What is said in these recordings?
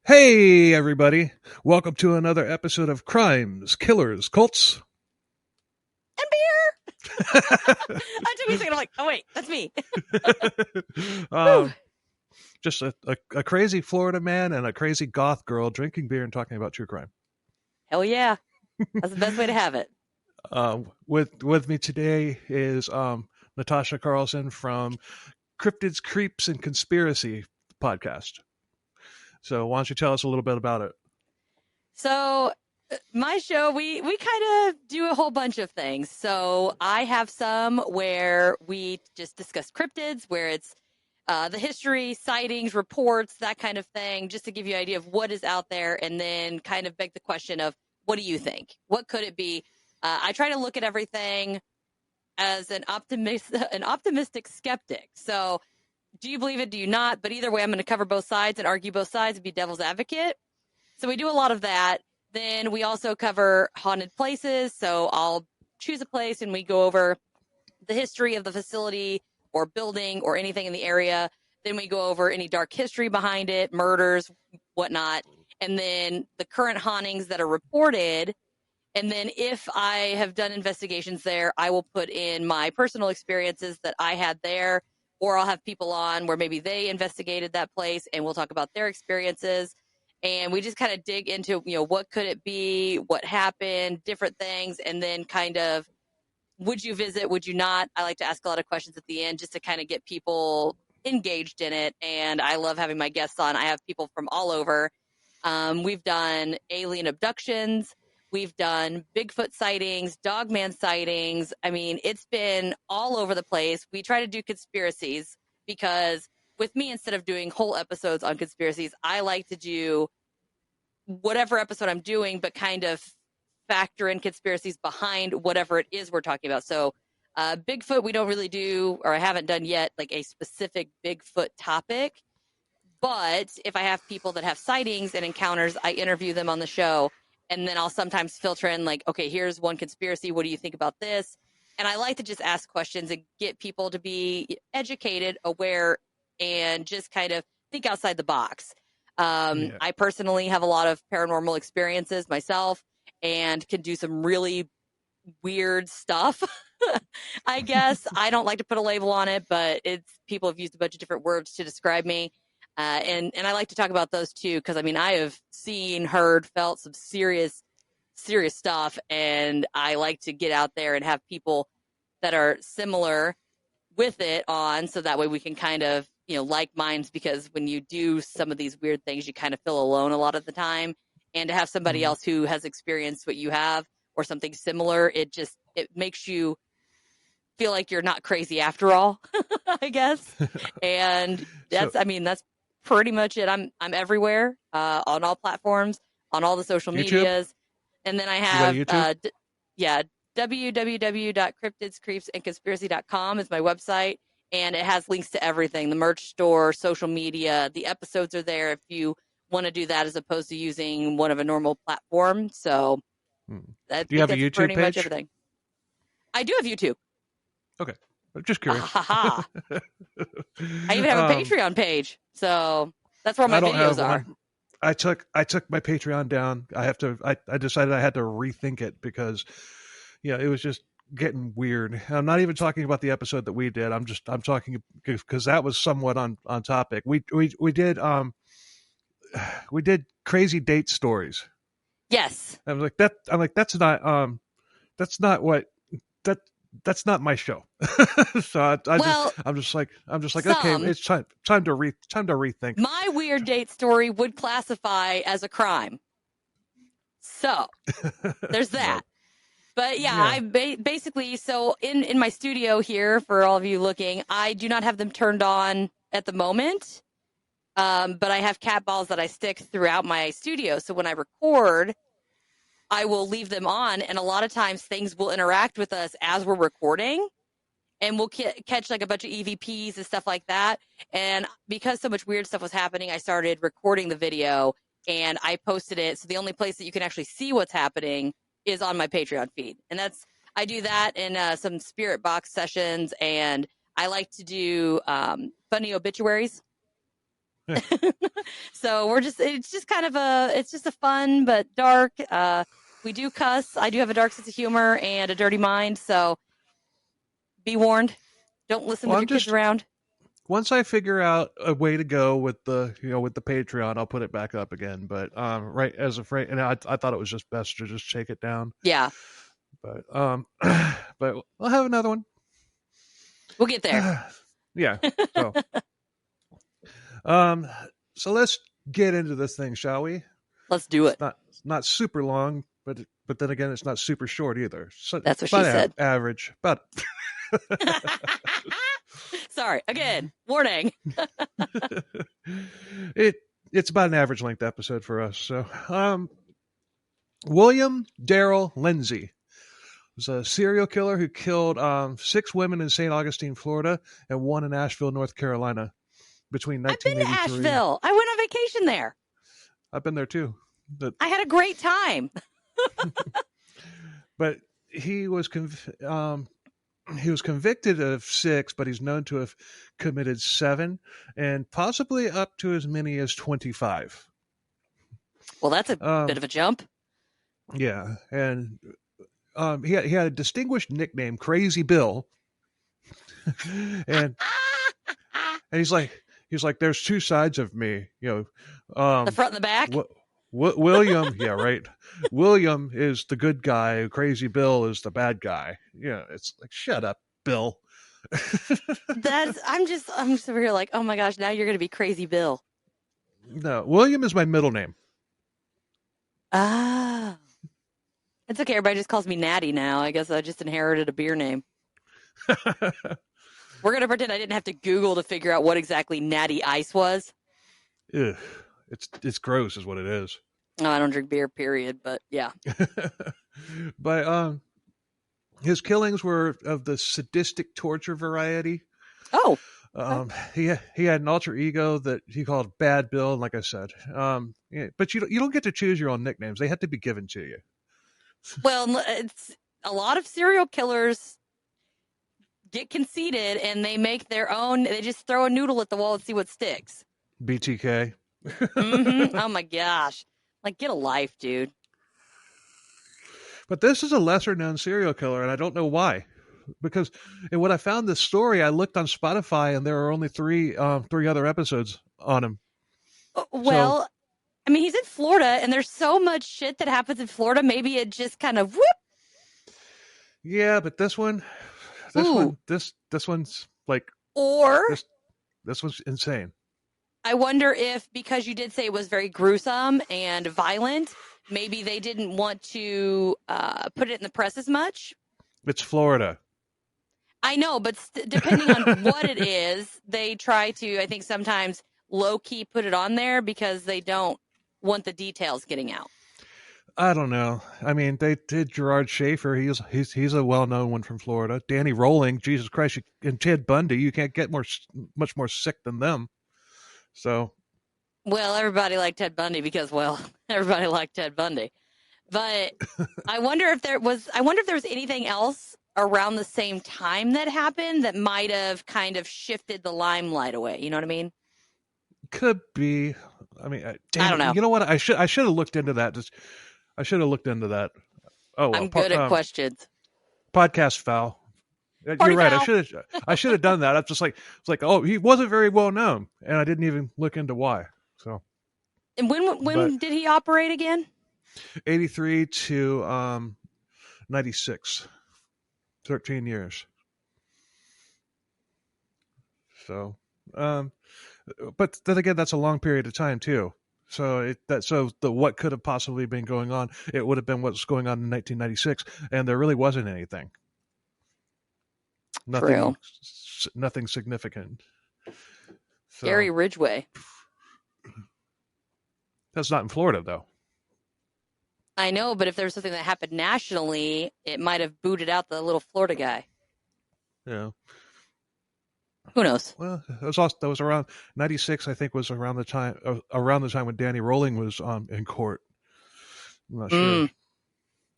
Hey, everybody. Welcome to another episode of Crimes, Killers, Cults. And beer. I took me a second. I'm like, oh, wait, that's me. um, just a crazy Florida man and a crazy goth girl drinking beer and talking about true crime. Hell yeah. That's the best way to have it. With me today is Natasha Carlson from Cryptids, Creeps, and Conspiracy podcast. So why don't you tell us a little bit about it? So my show, we kind of do a whole bunch of things. So I have some where we just discuss cryptids, where it's the history, sightings, reports, that kind of thing, just to give you an idea of what is out there, and then kind of beg the question of what do you think? What could it be? I try to look at everything as an optimistic skeptic. So do you believe it? Do you not? But either way, I'm going to cover both sides and argue both sides and be devil's advocate. So we do a lot of that. Then we also cover haunted places. So I'll choose a place and we go over the history of the facility or building or anything in the area. Then we go over any dark history behind it, murders, whatnot. And then the current hauntings that are reported. And then if I have done investigations there, I will put in my personal experiences that I had there, or I'll have people on where maybe they investigated that place and we'll talk about their experiences. And we just kind of dig into, what could it be, what happened, different things, and then kind of, would you visit, would you not? I like to ask a lot of questions at the end just to kind of get people engaged in it. And I love having my guests on. I have people from all over. We've done alien abductions. We've done Bigfoot sightings, dogman sightings. I mean, it's been all over the place. We try to do conspiracies because with me, instead of doing whole episodes on conspiracies, I like to do whatever episode I'm doing, but kind of factor in conspiracies behind whatever it is we're talking about. So Bigfoot, we don't really do, or I haven't done yet, like a specific Bigfoot topic. But if I have people that have sightings and encounters, I interview them on the show. And then I'll sometimes filter in like, okay, here's one conspiracy. What do you think about this? And I like to just ask questions and get people to be educated, aware, and just kind of think outside the box. Yeah. I personally have a lot of paranormal experiences myself and can do some really weird stuff. I guess I don't like to put a label on it, but people have used a bunch of different words to describe me. And I like to talk about those too, because I mean, I have seen, heard, felt some serious stuff, and I like to get out there and have people that are similar with it on, so that way we can kind of, like minds, because when you do some of these weird things, you kind of feel alone a lot of the time. And to have somebody else who has experienced what you have or something similar, it makes you feel like you're not crazy after all, I guess. And that's pretty much it. I'm everywhere, on all platforms, on all the social YouTube? medias. And then I You got have, YouTube? www.cryptidscreepsandconspiracy.com is my website. And it has links to everything, the merch store, social media. The episodes are there if you want to do that as opposed to using one of a normal platform. So Do I you think have a that's YouTube pretty much page? everything. I do have YouTube. Okay. I'm just Ah, curious. ha, ha. I even have a Patreon page. So that's where I my don't have videos are. one. I took my Patreon down. I decided I had to rethink it because it was just getting weird. I'm not even talking about the episode that we did. I'm talking because that was somewhat on topic. We did crazy date stories. Yes. I'm like that's not what that that's not my show. So Well, I'm just like okay, some. it's time to rethink. My weird date story would classify as a crime. So there's that. Well, But yeah, yeah. I basically, so in my studio here, for all of you looking, I do not have them turned on at the moment. But I have cat balls that I stick throughout my studio. So when I record, I will leave them on. And a lot of times things will interact with us as we're recording. And we'll catch like a bunch of EVPs and stuff like that. And because so much weird stuff was happening, I started recording the video and I posted it. So the only place that you can actually see what's happening is on my Patreon feed. And I do that in some spirit box sessions. And I like to do funny obituaries. So it's just kind of it's just a fun but dark. We do cuss. I do have a dark sense of humor and a dirty mind. So be warned. Don't listen Well, with I'm your kids just around. once I figure out a way to go with the with the Patreon, I'll put it back up again. But right as a phrase, and I thought it was just best to just take it down. Yeah, But but we'll have another one. we'll get there. Yeah. So um, so let's get into this thing, shall we? Let's do it. It's not super long, but then again, it's not super short either. So That's what she said. Average, but Sorry, again, warning. it's about an average length episode for us. So William Darrell Lindsey was a serial killer who killed 6 women in St. Augustine, Florida, and 1 in Asheville, North Carolina, between I've been to 1983. Asheville. I went on vacation there. I've been there too. I had a great time. But he was convicted of 6, but he's known to have committed 7, and possibly up to as many as 25. Well, that's a bit of a jump. Yeah, and he had a distinguished nickname, Crazy Bill, and he's like, there's 2 sides of me, The front and the back. William, yeah, right. William is the good guy. Crazy Bill is the bad guy. Yeah, it's like, shut up, Bill. I'm just over here like, oh my gosh, now you're gonna be Crazy Bill. No, William is my middle name. Ah, it's okay. Everybody just calls me Natty now. I guess I just inherited a beer name. We're gonna pretend I didn't have to Google to figure out what exactly Natty Ice was. Ugh, it's gross, is what it is. No, I don't drink beer. Period. But yeah. But his killings were of the sadistic torture variety. Oh. He had an alter ego that he called Bad Bill, and like I said, yeah, but you don't get to choose your own nicknames; they have to be given to you. Well, it's a lot of serial killers get conceited and they make their own. They just throw a noodle at the wall and see what sticks. BTK. Mm-hmm. Oh my gosh! Like, get a life, dude. But this is a lesser known serial killer, and I don't know why. Because when I found this story, I looked on Spotify, and there are only 3 other episodes on him. Well, so, I mean, he's in Florida, and there's so much shit that happens in Florida. Maybe it just kind of whoop. Yeah, but this one's like, or this was insane. I wonder if, because you did say it was very gruesome and violent, maybe they didn't want to put it in the press as much. It's Florida. I know, but depending on what it is, they try to, I think, sometimes low-key put it on there because they don't want the details getting out. I don't know. I mean, they did Gerard Schaefer. He's a well-known one from Florida. Danny Rolling, Jesus Christ, and Ted Bundy. You can't get much more sick than them. So, well, everybody liked Ted Bundy because, well, everybody liked Ted Bundy. But I wonder if there was anything else around the same time that happened that might have kind of shifted the limelight away. You know what I mean? Could be. I mean, I don't know. You know what? I should have looked into that. I should have looked into that. Oh, well, I'm good at questions. Podcast foul. Party You're right. foul. I should have done that. I'm just like, it's like, oh, he wasn't very well known, and I didn't even look into why. So. And when did he operate again? 83 to 96. 13 years. So, but then again, that's a long period of time too. So what could have possibly been going on? It would have been what's going on in 1996, and there really wasn't anything. Nothing significant. So, Gary Ridgway. That's not in Florida, though. I know, but if there was something that happened nationally, it might have booted out the little Florida guy. Yeah. Who knows? Well, that was around 96. I think was around the time when Danny Rolling was in court. I'm not sure,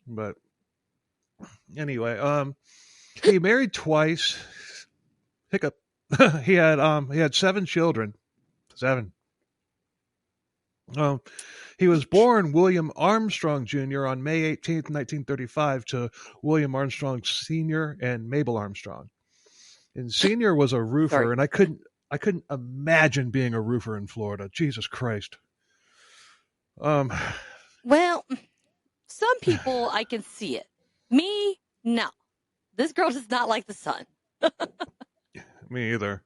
but anyway, he married twice. Hiccup. He had 7 children. 7. Um, he was born William Armstrong Jr. on May 18th, 1935, to William Armstrong Sr. and Mabel Armstrong. And Sr. was a roofer, Sorry. and I couldn't imagine being a roofer in Florida. Jesus Christ. Well, some people, I can see it. Me, no. This girl does not like the sun. Me either.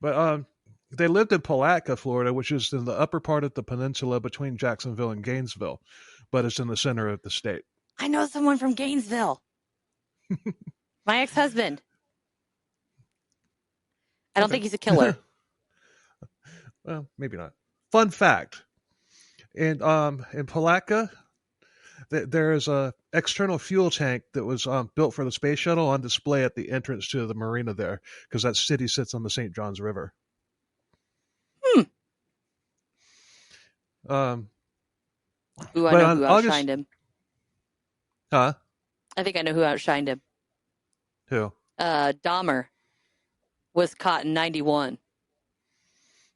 But they lived in Palatka, Florida, which is in the upper part of the peninsula between Jacksonville and Gainesville, but it's in the center of the state. I know someone from Gainesville. My ex-husband. I don't think he's a killer. Well, maybe not. Fun fact. In Palatka, there is a external fuel tank that was built for the space shuttle on display at the entrance to the marina there, because that city sits on the St. Johns River. Ooh, I know who outshined him. Huh? I think I know who outshined him. Who? Dahmer was caught in 91.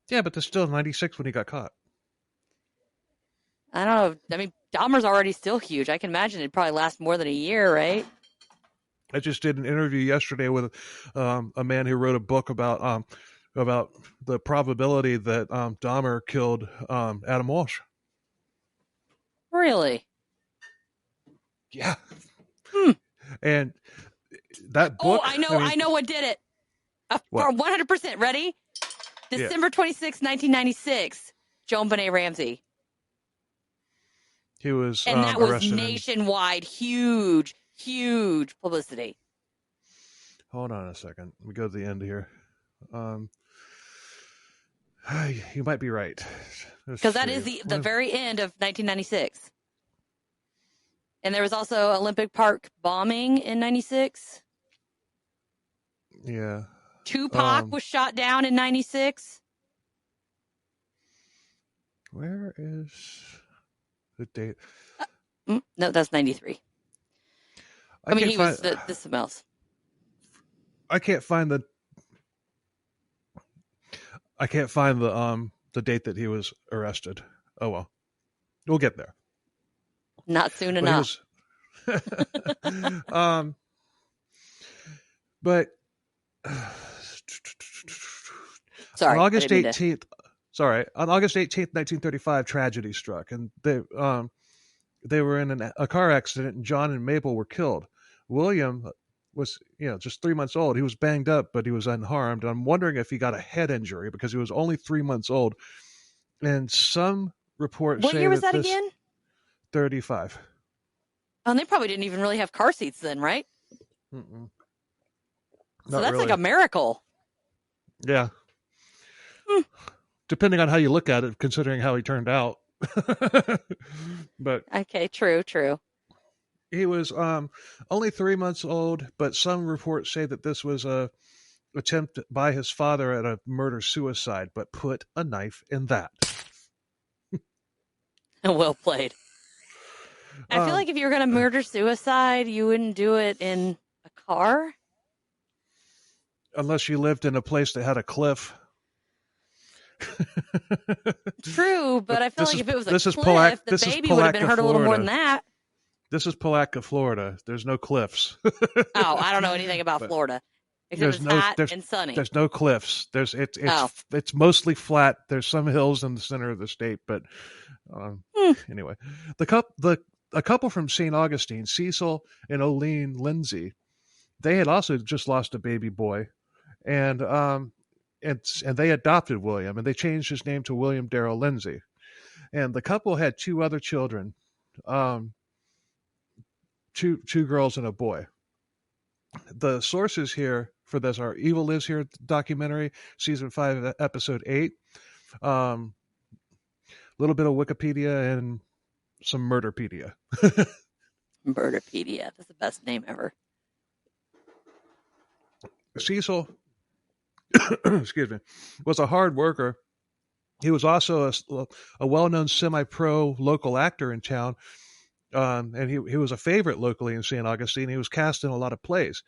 Yeah, but there's still 96 when he got caught. I don't know. I mean, Dahmer's already still huge. I can imagine it'd probably last more than a year, right? I just did an interview yesterday with a man who wrote a book about the probability that Dahmer killed Adam Walsh. Really? Yeah. And that book. Oh, I know what did it. What? 100%. Ready? December 26, 1996. Joan Benet Ramsey. He was and that was arrested nationwide. Huge publicity. Hold on a second. Let me go to the end here. You might be right. Because that is the very end of 1996. And there was also Olympic Park bombing in 96. Yeah. Tupac was shot down in 96. Where is the date? No, that's 93. I mean, he was this something else. I can't find the date that he was arrested. Oh well. We'll get there. Not soon enough. But sorry. On August 18th, on August 18th, 1935, tragedy struck, and they were in a car accident, and John and Mabel were killed. William was, just 3 months old. He was banged up, but he was unharmed. I'm wondering if he got a head injury because he was only 3 months old. And some reports say, what year was that again? 35. Oh, and they probably didn't even really have car seats then, right? Mm-mm. So that's really like a miracle. Yeah. Depending on how you look at it, considering how he turned out. But okay, true. He was only 3 months old, but some reports say that this was a attempt by his father at a murder-suicide, but put a knife in that. Well played. I feel like if you were going to murder-suicide, you wouldn't do it in a car. Unless you lived in a place that had a cliff. True, but I feel like if it was a cliff, the baby would have been hurt a little more than that. This is Palatka, Florida. There's no cliffs. Oh, I don't know anything about Florida. Except it's hot and sunny. There's no cliffs. It's mostly flat. There's some hills in the center of the state, but anyway, a couple from St. Augustine, Cecil and Darrell Lindsey, they had also just lost a baby boy, and they adopted William, and they changed his name to William Darrell Lindsey, and the couple had 2 other children, two girls and a boy. The sources here for this are Evil Lives Here documentary, season 5, episode 8, a little bit of Wikipedia, and some Murderpedia. Murderpedia. That's the best name ever. Cecil, excuse me, was a hard worker. He was also a well-known semi-pro local actor in town, and he was a favorite locally in St. Augustine. He was cast in a lot of plays.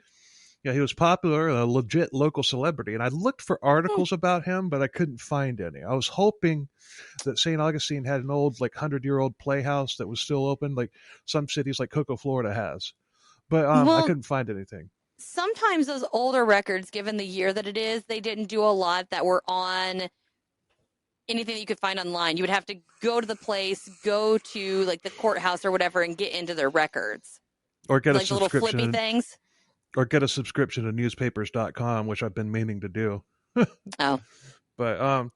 Yeah, he was popular, a legit local celebrity, and I looked for articles about him, but I couldn't find any. I was hoping that St. Augustine had an old, like, 100-year-old playhouse that was still open, like some cities like Cocoa, Florida has. But I Well, couldn't find anything. sometimes those older records, given the year that it is, they didn't do a lot that were on anything that you could find online. You would have to go to the place, go to like the courthouse or whatever, and get into their records. Or get a Like the little flippy subscription, things. or get a subscription to newspapers.com, which I've been meaning to do. Oh. But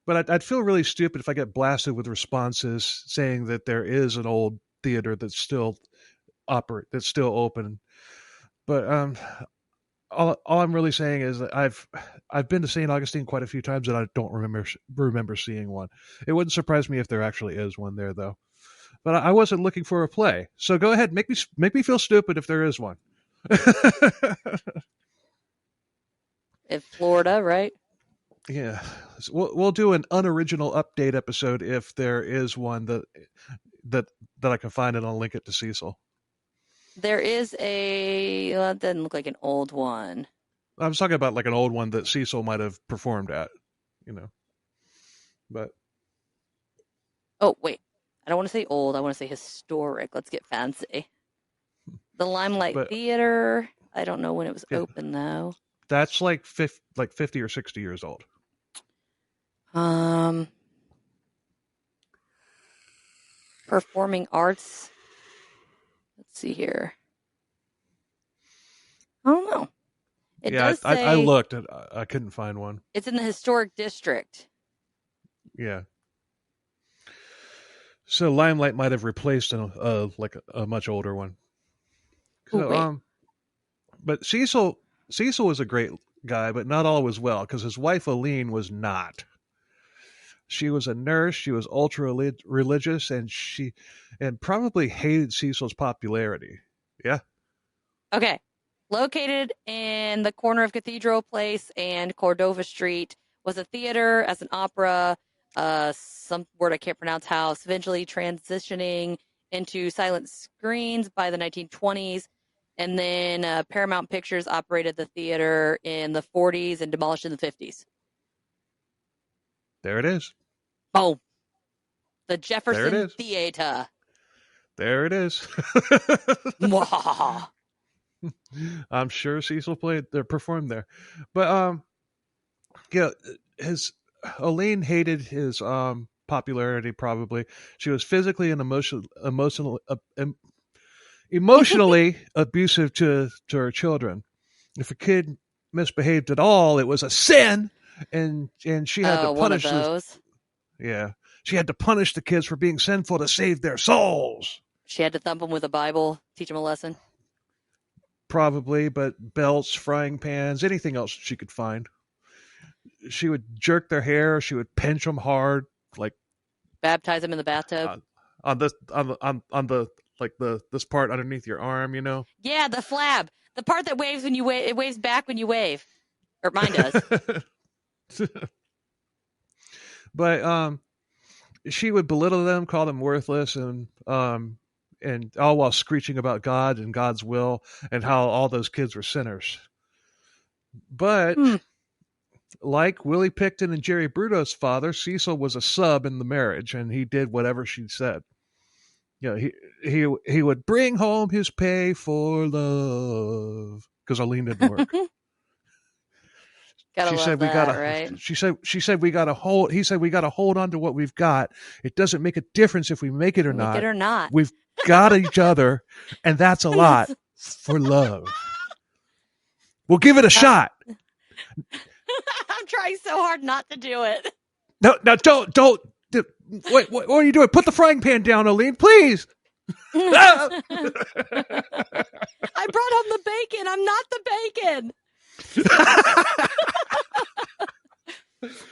I'd feel really stupid if I get blasted with responses saying that there is an old theater that's still open. But all I'm really saying is that I've been to St. Augustine quite a few times, and I don't remember seeing one. It wouldn't surprise me if there actually is one there, though. But I wasn't looking for a play, so go ahead, make me feel stupid if there is one. In Florida, right? Yeah, we'll do an unoriginal update episode if there is one that I can find, and I'll link it to Cecil. There is that doesn't look like an old one. I was talking about like an old one that Cecil might have performed at, But oh wait, I don't want to say old. I want to say historic. Let's get fancy. The Limelight Theater. I don't know when it was open though. That's like 50 or 60 years old. Performing arts. Let's see here. I don't know. It does say, I looked and I couldn't find one. It's in the historic district. Yeah. So Limelight might have replaced a much older one. So, but Cecil was a great guy, but not all was well, because his wife Aline was not. She was a nurse. She was ultra religious, and probably hated Cecil's popularity. Yeah. Okay. Located in the corner of Cathedral Place and Cordova Street was a theater as an opera, some word I can't pronounce, house, eventually transitioning into silent screens by the 1920s. And then Paramount Pictures operated the theater in the 40s and demolished in the 50s. There it is. Oh, the Jefferson Theater. There it is. I'm sure Cecil performed there. But Aline hated his popularity. Probably she was physically and emotionally abusive to her children. If a kid misbehaved at all, it was a sin, and she had to punish those. Yeah, she had to punish the kids for being sinful to save their souls. She had to thump them with a Bible, teach them a lesson. Probably, but belts, frying pans, anything else she could find. She would jerk their hair. She would pinch them hard, like baptize them in the bathtub. On this part underneath your arm, Yeah, the flab, the part that waves when you wave. It waves back when you wave, or mine does. But she would belittle them, call them worthless, and all while screeching about God and God's will and how all those kids were sinners. But like Willie Picton and Jerry Bruto's father, Cecil was a sub in the marriage, and he did whatever she said. He would bring home his pay for love, because Aline didn't work. She said we gotta, right? She said we gotta hold. He said we gotta hold on to what we've got. It doesn't make a difference if we make it or not. We've got each other, and that's a lot for love. We'll give it a shot. I'm trying so hard not to do it. No, don't. Wait, what are you doing? Put the frying pan down, Aline, please. I brought home the bacon. I'm not the bacon.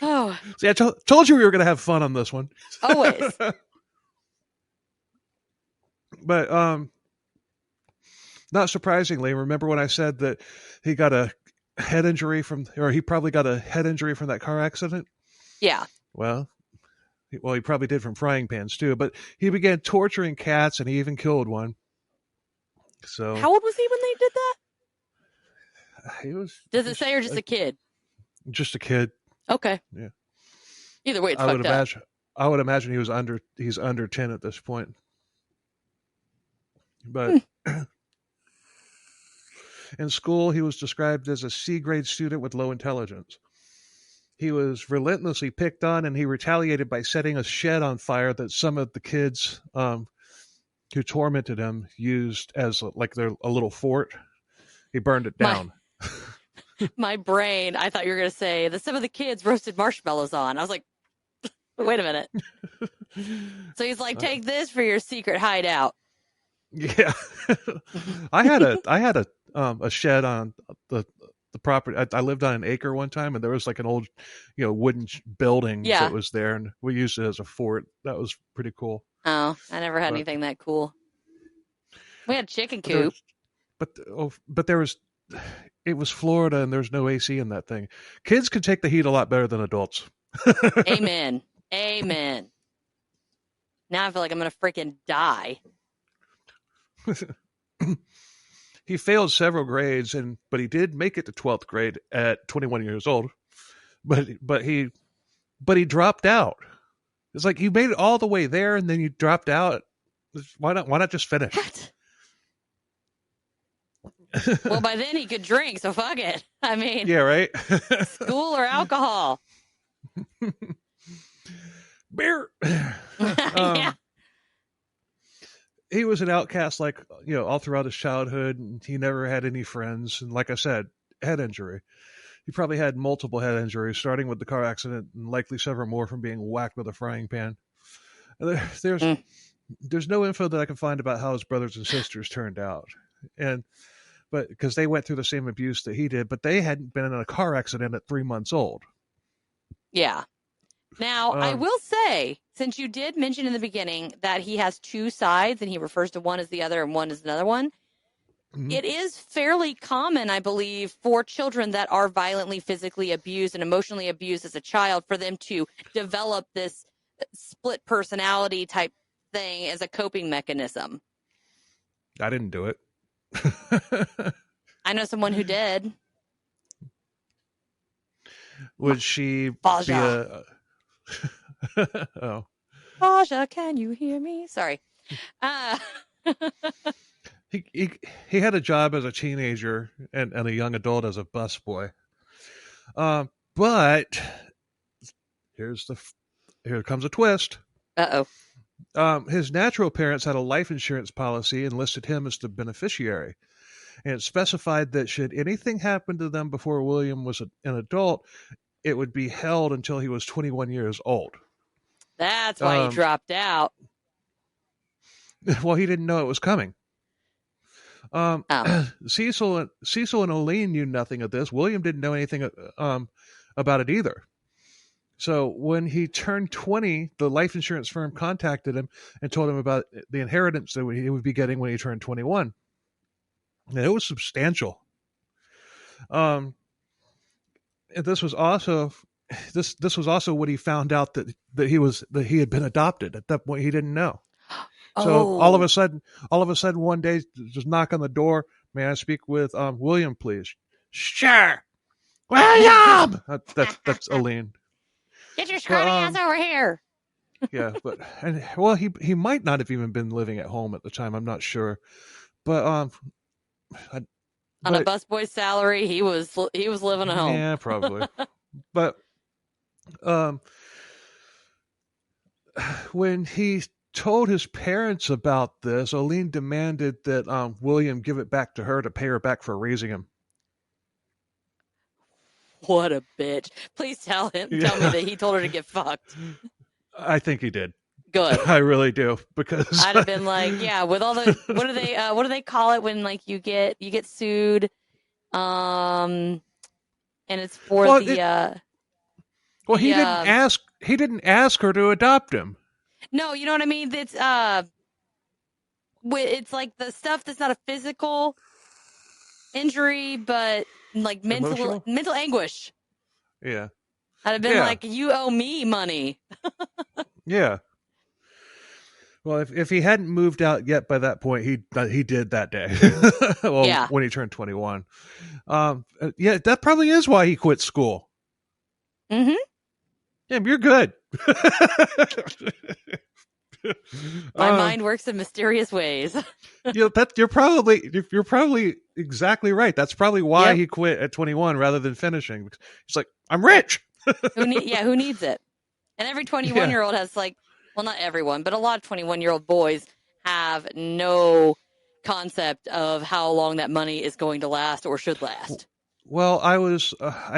Oh. See, I told you we were going to have fun on this one. Always. But not surprisingly, remember when I said that he got a head injury he probably got a head injury from that car accident? Yeah. Well, he probably did from frying pans too, but he began torturing cats, and he even killed one. So how old was he when they did that? He was. Does it say or just a kid? Just a kid. Okay. Yeah. Either way, it's fucked up. I would imagine he's under 10 at this point. But in school, he was described as a C-grade student with low intelligence. He was relentlessly picked on, and he retaliated by setting a shed on fire that some of the kids who tormented him used as like a little fort. He burned it down. My brain, I thought you were going to say that some of the kids roasted marshmallows on. I was like, wait a minute. So he's like, take this for your secret hideout. Yeah. I had a shed on the property. I lived on an acre one time, and there was like an old, wooden building that was there, and we used it as a fort. That was pretty cool. Oh, I never had anything that cool. We had a chicken coop. But there was, it was Florida, and there's no AC in that thing. Kids can take the heat a lot better than adults. Amen. Amen. Now I feel like I'm going to freaking die. He failed several grades, but he did make it to 12th grade at 21 years old. But he dropped out. It's like you made it all the way there, and then you dropped out. Why not just finish? What? Well, by then he could drink, so fuck it. I mean, yeah, right. School or alcohol? Beer. Yeah. He was an outcast, all throughout his childhood, and he never had any friends. And like I said, head injury. He probably had multiple head injuries, starting with the car accident, and likely several more from being whacked with a frying pan. There's no info that I can find about how his brothers and sisters turned out, but because they went through the same abuse that he did, but they hadn't been in a car accident at 3 months old. Yeah. Now, I will say, since you did mention in the beginning that he has two sides and he refers to one as the other and one as another one, it is fairly common, I believe, for children that are violently physically abused and emotionally abused as a child for them to develop this split personality type thing as a coping mechanism. I didn't do it. I know someone who did. Would she Baja. be oh. Baja, can you hear me? Sorry. He had a job as a teenager and a young adult as a busboy. But here comes a twist. Uh-oh. His natural parents had a life insurance policy and listed him as the beneficiary. And it specified that should anything happen to them before William was an adult, it would be held until he was 21 years old. That's why he dropped out. Well, he didn't know it was coming. Cecil and Aline knew nothing of this. William didn't know anything about it either. So when he turned 20, the life insurance firm contacted him and told him about the inheritance that he would be getting when he turned 21. And it was substantial. And this was also what he found out that he had been adopted. At that point, he didn't know. So all of a sudden, one day, just knock on the door. May I speak with William, please? Sure, William. That's Aline. Get your scrawny ass over here. Yeah, he might not have even been living at home at the time. I'm not sure, but on a busboy salary, he was living at home. Yeah, probably. But when he told his parents about this, Aline demanded that William give it back to her to pay her back for raising him. What a bitch. Please tell me that he told her to get fucked. I think he did. Good. I really do, because I'd have been like, yeah, with all the what do they call it when like you get sued, and it's for he didn't ask her to adopt him. No, you know what I mean? It's like the stuff that's not a physical injury, but like mental anguish. Yeah. I'd have been like, you owe me money. Yeah. Well, if he hadn't moved out yet by that point, he did that day. Well, Yeah. when he turned 21. Yeah, that probably is why he quit school. Mm-hmm. Yeah, you're good. My mind works in mysterious ways. You're probably exactly right. That's probably why Yep. he quit at 21 rather than finishing. He's like, I'm rich. Who needs it? And every 21-year-old has like, well, not everyone, but a lot of 21-year-old boys have no concept of how long that money is going to last or should last. Well, I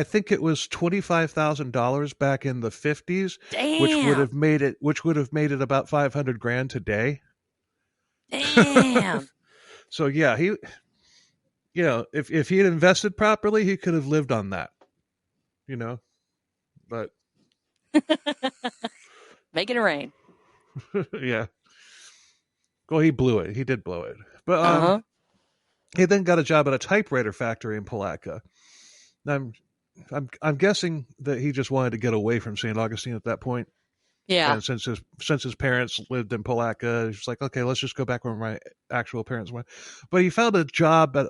think it was $25,000 back in the 50s, Damn. which would have made it about 500 grand today. Damn. So yeah, if he had invested properly, he could have lived on that, but Making it rain. yeah. Well, he blew it. He did blow it. But he then got a job at a typewriter factory in Palatka. I'm guessing that he just wanted to get away from St. Augustine at that point. Yeah. And since his parents lived in Palatka, he's like, okay, let's just go back where my actual parents went. But he found a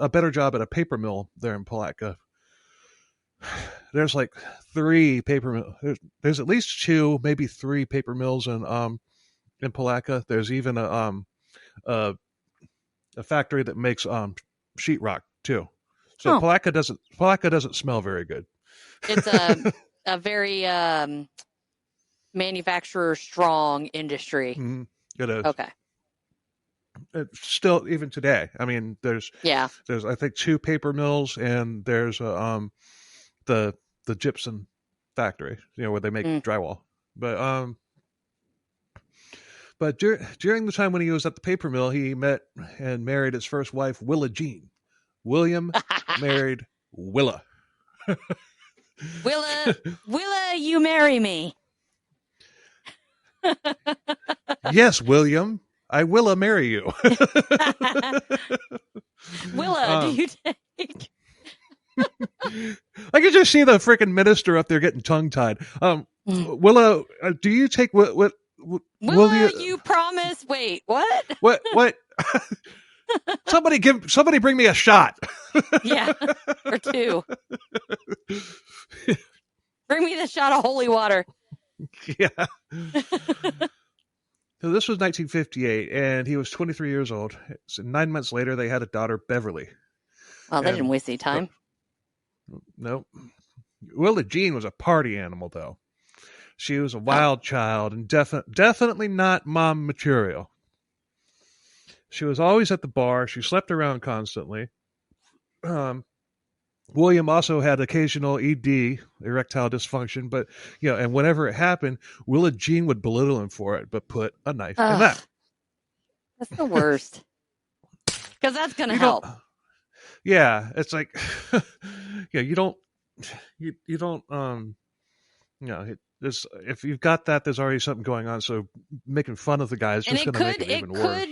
better job at a paper mill there in Palatka. There's like 3 paper mills. There's at least 2, maybe 3 paper mills in Palatka. There's even a factory that makes sheetrock too. So Palatka doesn't smell very good. It's a very manufacturer strong industry. Mm-hmm. It is. Okay. It's still, even today. I mean, there's I think 2 paper mills, and there's the gypsum factory, where they make drywall. But during the time when he was at the paper mill, he met and married his first wife, Willa Jean. William married Willa. Willa, you marry me? Yes, William, I will marry you. Willa, do you take? I can just see the freaking minister up there getting tongue-tied. Willa, do you take what? Willa, you promise? Wait, what? What? Somebody bring me a shot. Yeah, or 2. Bring me the shot of holy water. Yeah. So this was 1958, and he was 23 years old. So 9 months later, they had a daughter, Beverly. Well, they didn't waste any time. Nope. Willa Jean was a party animal, though. She was a wild child and definitely not mom material. She was always at the bar. She slept around constantly. William also had occasional ED, erectile dysfunction, but and whenever it happened, Willa Jean would belittle him for it, but put a knife in that. That's the worst. Because that's gonna help. Yeah, it's like, you don't. If you've got that, there's already something going on. So making fun of the guy is just going to make it even worse.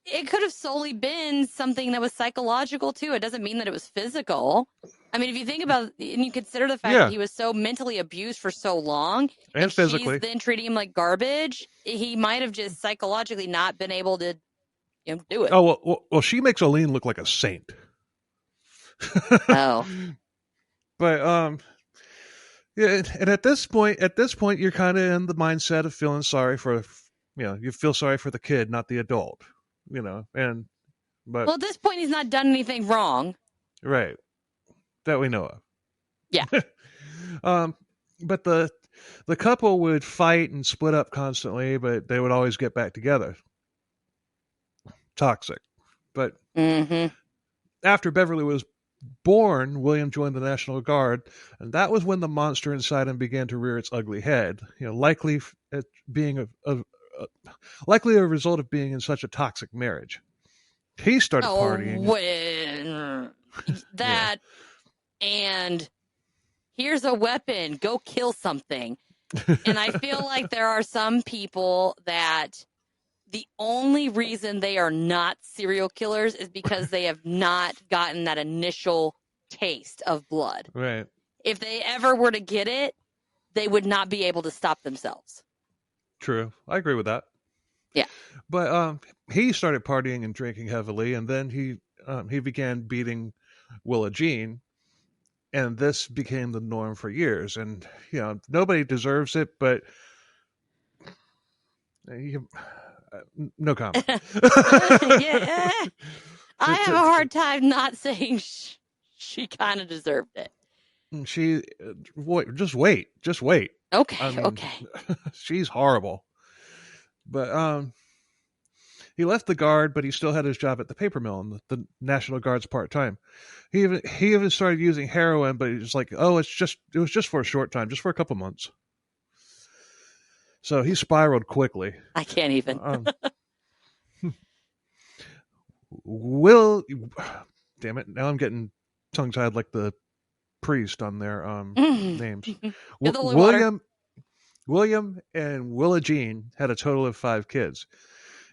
It could have solely been something that was psychological too. It doesn't mean that it was physical. I mean, if you think about it, and you consider the fact that he was so mentally abused for so long, and physically, she's then treating him like garbage, he might have just psychologically not been able to do it. Oh well, she makes Aline look like a saint. Oh, but yeah, and at this point, you're kind of in the mindset of feeling sorry for, you feel sorry for the kid, not the adult, but well, at this point, he's not done anything wrong, right? That we know of. Yeah. But the couple would fight and split up constantly, but they would always get back together. Toxic. But after Beverly was born, William joined the National Guard, and that was when the monster inside him began to rear its ugly head. Likely being likely a result of being in such a toxic marriage. He started partying. And here's a weapon. Go kill something. And I feel like there are some people that the only reason they are not serial killers is because they have not gotten that initial taste of blood. Right. If they ever were to get it, they would not be able to stop themselves. True. I agree with that. Yeah. But he started partying and drinking heavily, and then he began beating Willa Jean, and this became the norm for years. And nobody deserves it, but you, no comment. Yeah. I have a hard time not saying she kind of deserved it. She, just wait. Okay. I mean, Okay. she's horrible. But he left the guard, but he still had his job at the paper mill in the National Guard's part time. He even started using heroin, but he was like, "Oh, it was just for a short time, just for a couple months." So he spiraled quickly. I can't even. Will, damn it! Now I'm getting tongue tied like the priest on their names. William and Willa Jean had a total of 5 kids,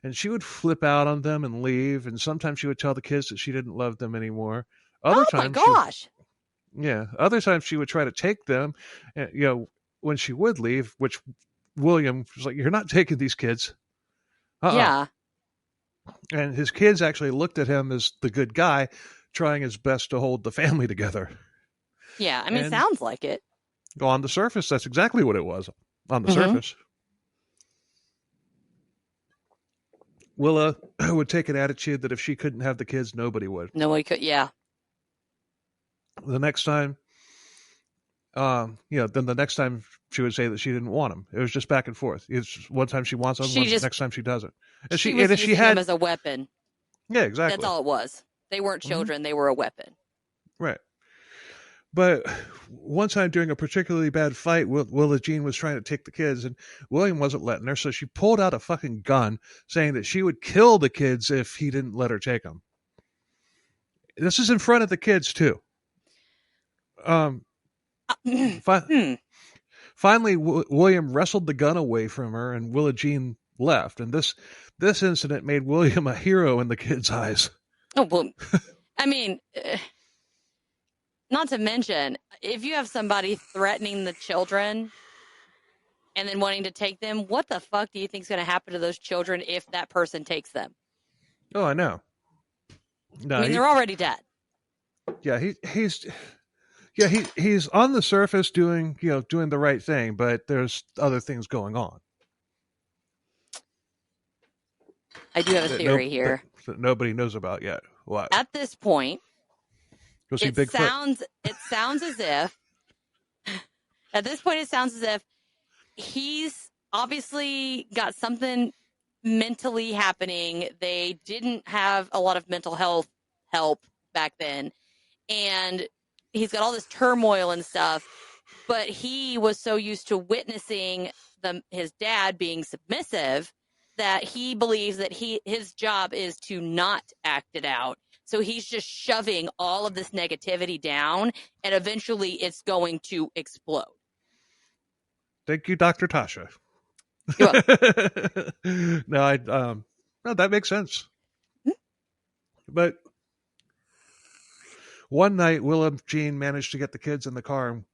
and she would flip out on them and leave. And sometimes she would tell the kids that she didn't love them anymore. Other my times, gosh! Other times she would try to take them. And, when she would leave, which William was like, "You're not taking these kids." Yeah. And his kids actually looked at him as the good guy, trying his best to hold the family together. Yeah, I mean, it sounds like it. On the surface, that's exactly what it was. On the surface. Willa would take an attitude that if she couldn't have the kids, nobody would. Nobody could, yeah. The next time, then the next time she would say that she didn't want them. It was just back and forth. It's one time she wants them, next time she doesn't. And she was using them as a weapon. Yeah, exactly. That's all it was. They weren't children; they were a weapon. Right. But one time during a particularly bad fight, Willa Jean was trying to take the kids, and William wasn't letting her, so she pulled out a fucking gun, saying that she would kill the kids if he didn't let her take them. This is in front of the kids, too. Finally, William wrestled the gun away from her, and Willa Jean left. And this incident made William a hero in the kids' eyes. Oh, well, I mean... Not to mention, if you have somebody threatening the children and then wanting to take them, what the fuck do you think is going to happen to those children if that person takes them? Oh, I know. No, I mean, they're already dead. Yeah, he's on the surface doing the right thing, but there's other things going on. I do have a theory here that nobody knows about yet. What? At this point, it sounds as if at this point it sounds as if he's obviously got something mentally happening. They didn't have a lot of mental health help back then, and he's got all this turmoil and stuff, but he was so used to witnessing his dad being submissive that he believes that his job is to not act it out. So he's just shoving all of this negativity down, and eventually it's going to explode. Thank you, Dr. Tasha. No, that makes sense. But one night, Willa Jean managed to get the kids in the car, and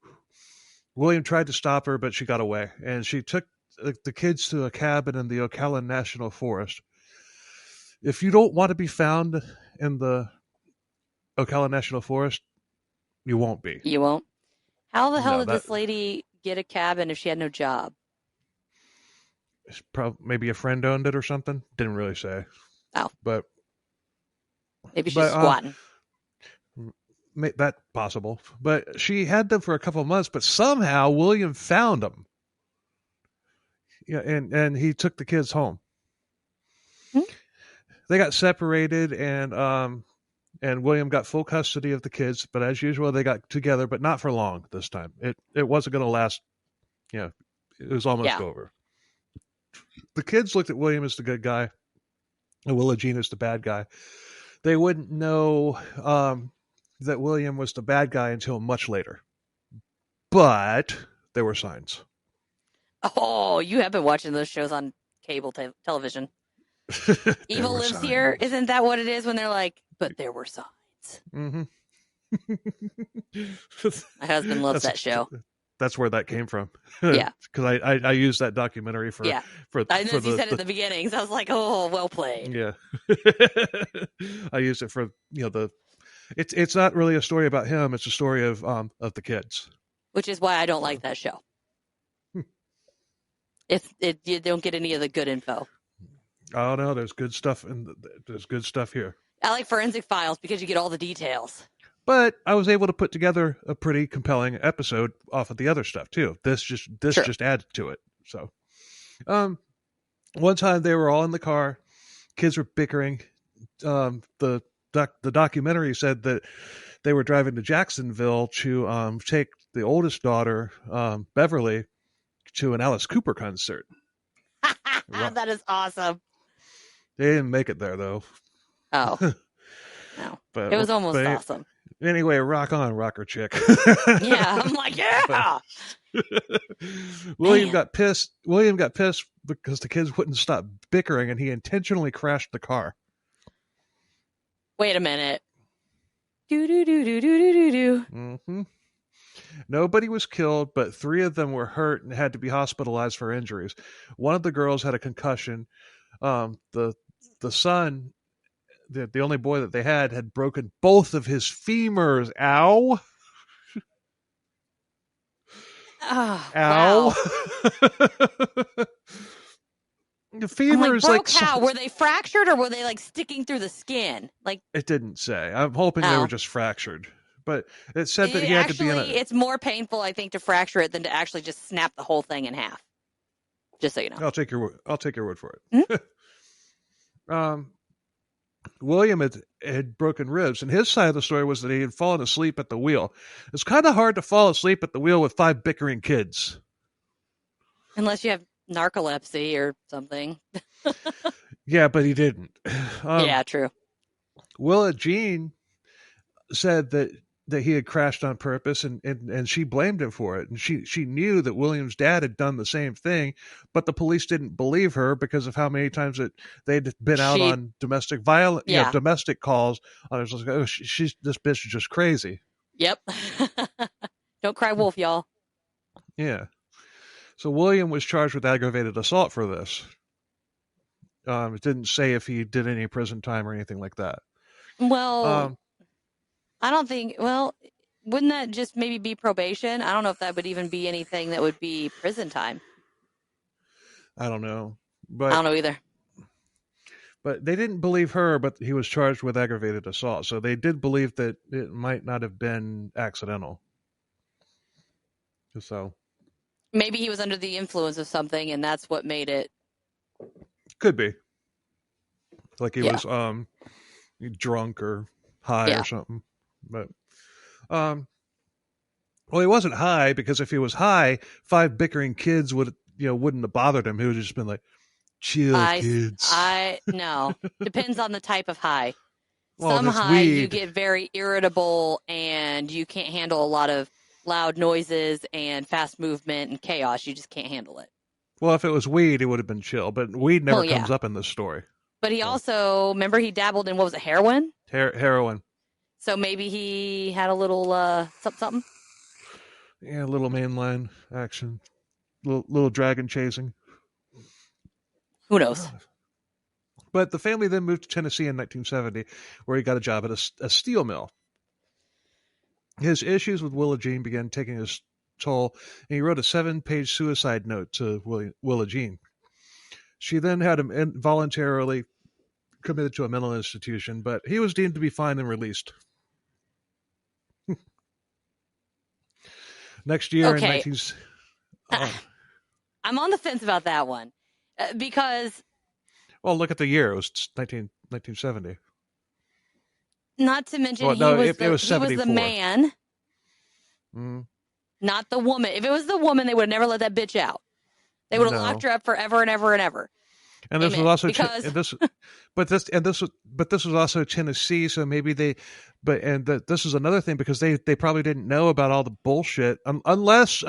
William tried to stop her, but she got away, and she took the kids to a cabin in the Ocala National Forest. If you don't want to be found in the Ocala National Forest, you won't be. You won't? How the hell did this lady get a cabin if she had no job? Maybe a friend owned it or something. Didn't really say. Oh. But maybe she's squatting. That's possible. But she had them for a couple of months, but somehow William found them. Yeah, and he took the kids home. They got separated, and William got full custody of the kids. But as usual, they got together, but not for long this time. It wasn't going to last. It was almost over. The kids looked at William as the good guy, and Willa Jean as the bad guy. They wouldn't know that William was the bad guy until much later. But there were signs. Oh, you have been watching those shows on cable television. Evil Lives Here. Isn't that what it is when they're like, but there were signs? Mm-hmm. My husband loves that show. that's where that came from. Yeah. Because I used that documentary for Yeah. for I know for you said at the beginning, so I was like, oh, well played. yeah. I used it for the it's not really a story about him. It's a story of the kids. Which is why I don't like that show. You don't get any of the good info. Oh no, there's good stuff there's good stuff here. I like Forensic Files because you get all the details. But I was able to put together a pretty compelling episode off of the other stuff too. This just added to it. So, one time they were all in the car, kids were bickering. The documentary said that they were driving to Jacksonville to take the oldest daughter, Beverly, to an Alice Cooper concert. That is awesome. They didn't make it there though. Oh, no. But it was almost awesome. Anyway, rock on, rocker chick. Yeah, I'm like, yeah. William got pissed because the kids wouldn't stop bickering, and he intentionally crashed the car. Wait a minute. Do do do do do do do. Mm-hmm. Nobody was killed, but 3 of them were hurt and had to be hospitalized for injuries. One of the girls had a concussion. The son, the only boy that they had broken both of his femurs. Ow! Oh, ow! Wow. The femurs broke how? Were they fractured or were they like sticking through the skin? Like it didn't say. I'm hoping they were just fractured. But it said that he had to be in it's more painful, I think, to fracture it than to actually just snap the whole thing in half. Just so you know. I'll take your word for it. Mm-hmm. William had broken ribs, and his side of the story was that he had fallen asleep at the wheel. It's kind of hard to fall asleep at the wheel with 5 bickering kids. Unless you have narcolepsy or something. Yeah, but he didn't. Yeah, true. Willa Jean said that he had crashed on purpose, and she blamed him for it. And she knew that William's dad had done the same thing, but the police didn't believe her because of how many times they'd been out on domestic violence, domestic calls. I was like, oh, this bitch is just crazy. Yep. Don't cry wolf, y'all. Yeah. So William was charged with aggravated assault for this. It didn't say if he did any prison time or anything like that. Well, I don't think, wouldn't that just maybe be probation? I don't know if that would even be anything that would be prison time. I don't know. But I don't know either. But they didn't believe her, but he was charged with aggravated assault. So they did believe that it might not have been accidental. So maybe he was under the influence of something, and that's what made it. Could be. Like he was drunk or high or something. But well, he wasn't high, because if he was high, 5 bickering kids wouldn't have bothered him. He would have just been like, chill, kids. No. Depends on the type of high. Well, some high weed. You get very irritable and you can't handle a lot of loud noises and fast movement and chaos. You just can't handle it. Well, if it was weed, it would have been chill, but weed never comes up in this story. But he also, remember, he dabbled in, what was it, heroin? Heroin. So maybe he had a little something. Yeah, a little mainline action. Little dragon chasing. Who knows? But the family then moved to Tennessee in 1970, where he got a job at a steel mill. His issues with Willa Jean began taking his toll, and he wrote a 7-page suicide note to Willa Jean. She then had him involuntarily committed to a mental institution, but he was deemed to be fine and released. Next year, okay. I'm on the fence about that one because. Well, look at the year; it was 1970. Not to mention, he was the man, not the woman. If it was the woman, they would have never let that bitch out. They would have locked her up forever and ever and ever. And this was also this was also Tennessee, so maybe this is another thing, because they probably didn't know about all the bullshit unless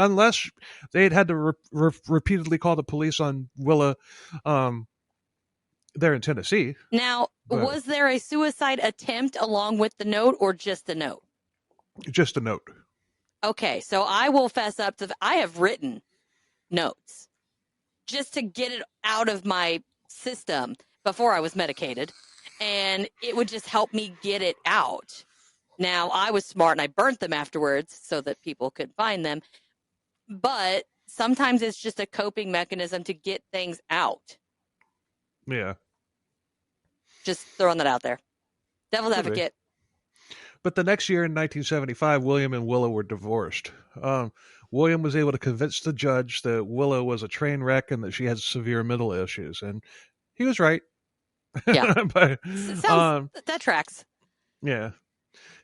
they had to repeatedly call the police on Willa there in Tennessee. Now, was there a suicide attempt along with the note, or just a note? Just a note. Okay, so I will fess up to I have written notes just to get it out of my system before I was medicated, and it would just help me get it out. Now, I was smart and I burnt them afterwards so that people could find them, but sometimes it's just a coping mechanism to get things out. Yeah. Just throwing that out there. Devil's Could be. advocate. But the next year in 1975, William and Willow were divorced. William was able to convince the judge that Willow was a train wreck and that she had severe mental issues, and he was right. Yeah. But, Sounds that tracks. yeah.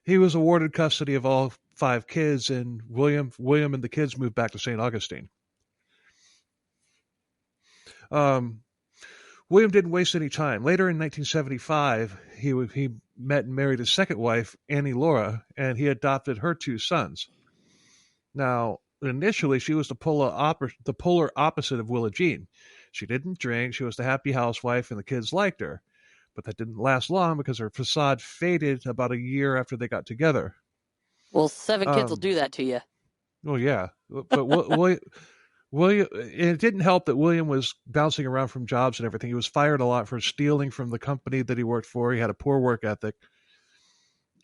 He was awarded custody of all 5 kids, and William and the kids moved back to St. Augustine. William didn't waste any time. Later in 1975, he met and married his second wife, Annie Laura, and he adopted her 2 sons. Now, initially, she was the polar opposite of Willa Jean. She didn't drink, she was the happy housewife, and the kids liked her. But that didn't last long because her facade faded about a year after they got together. Well, 7 kids will do that to you. Well, yeah. But William, it didn't help that William was bouncing around from jobs and everything. He was fired a lot for stealing from the company that he worked for. He had a poor work ethic.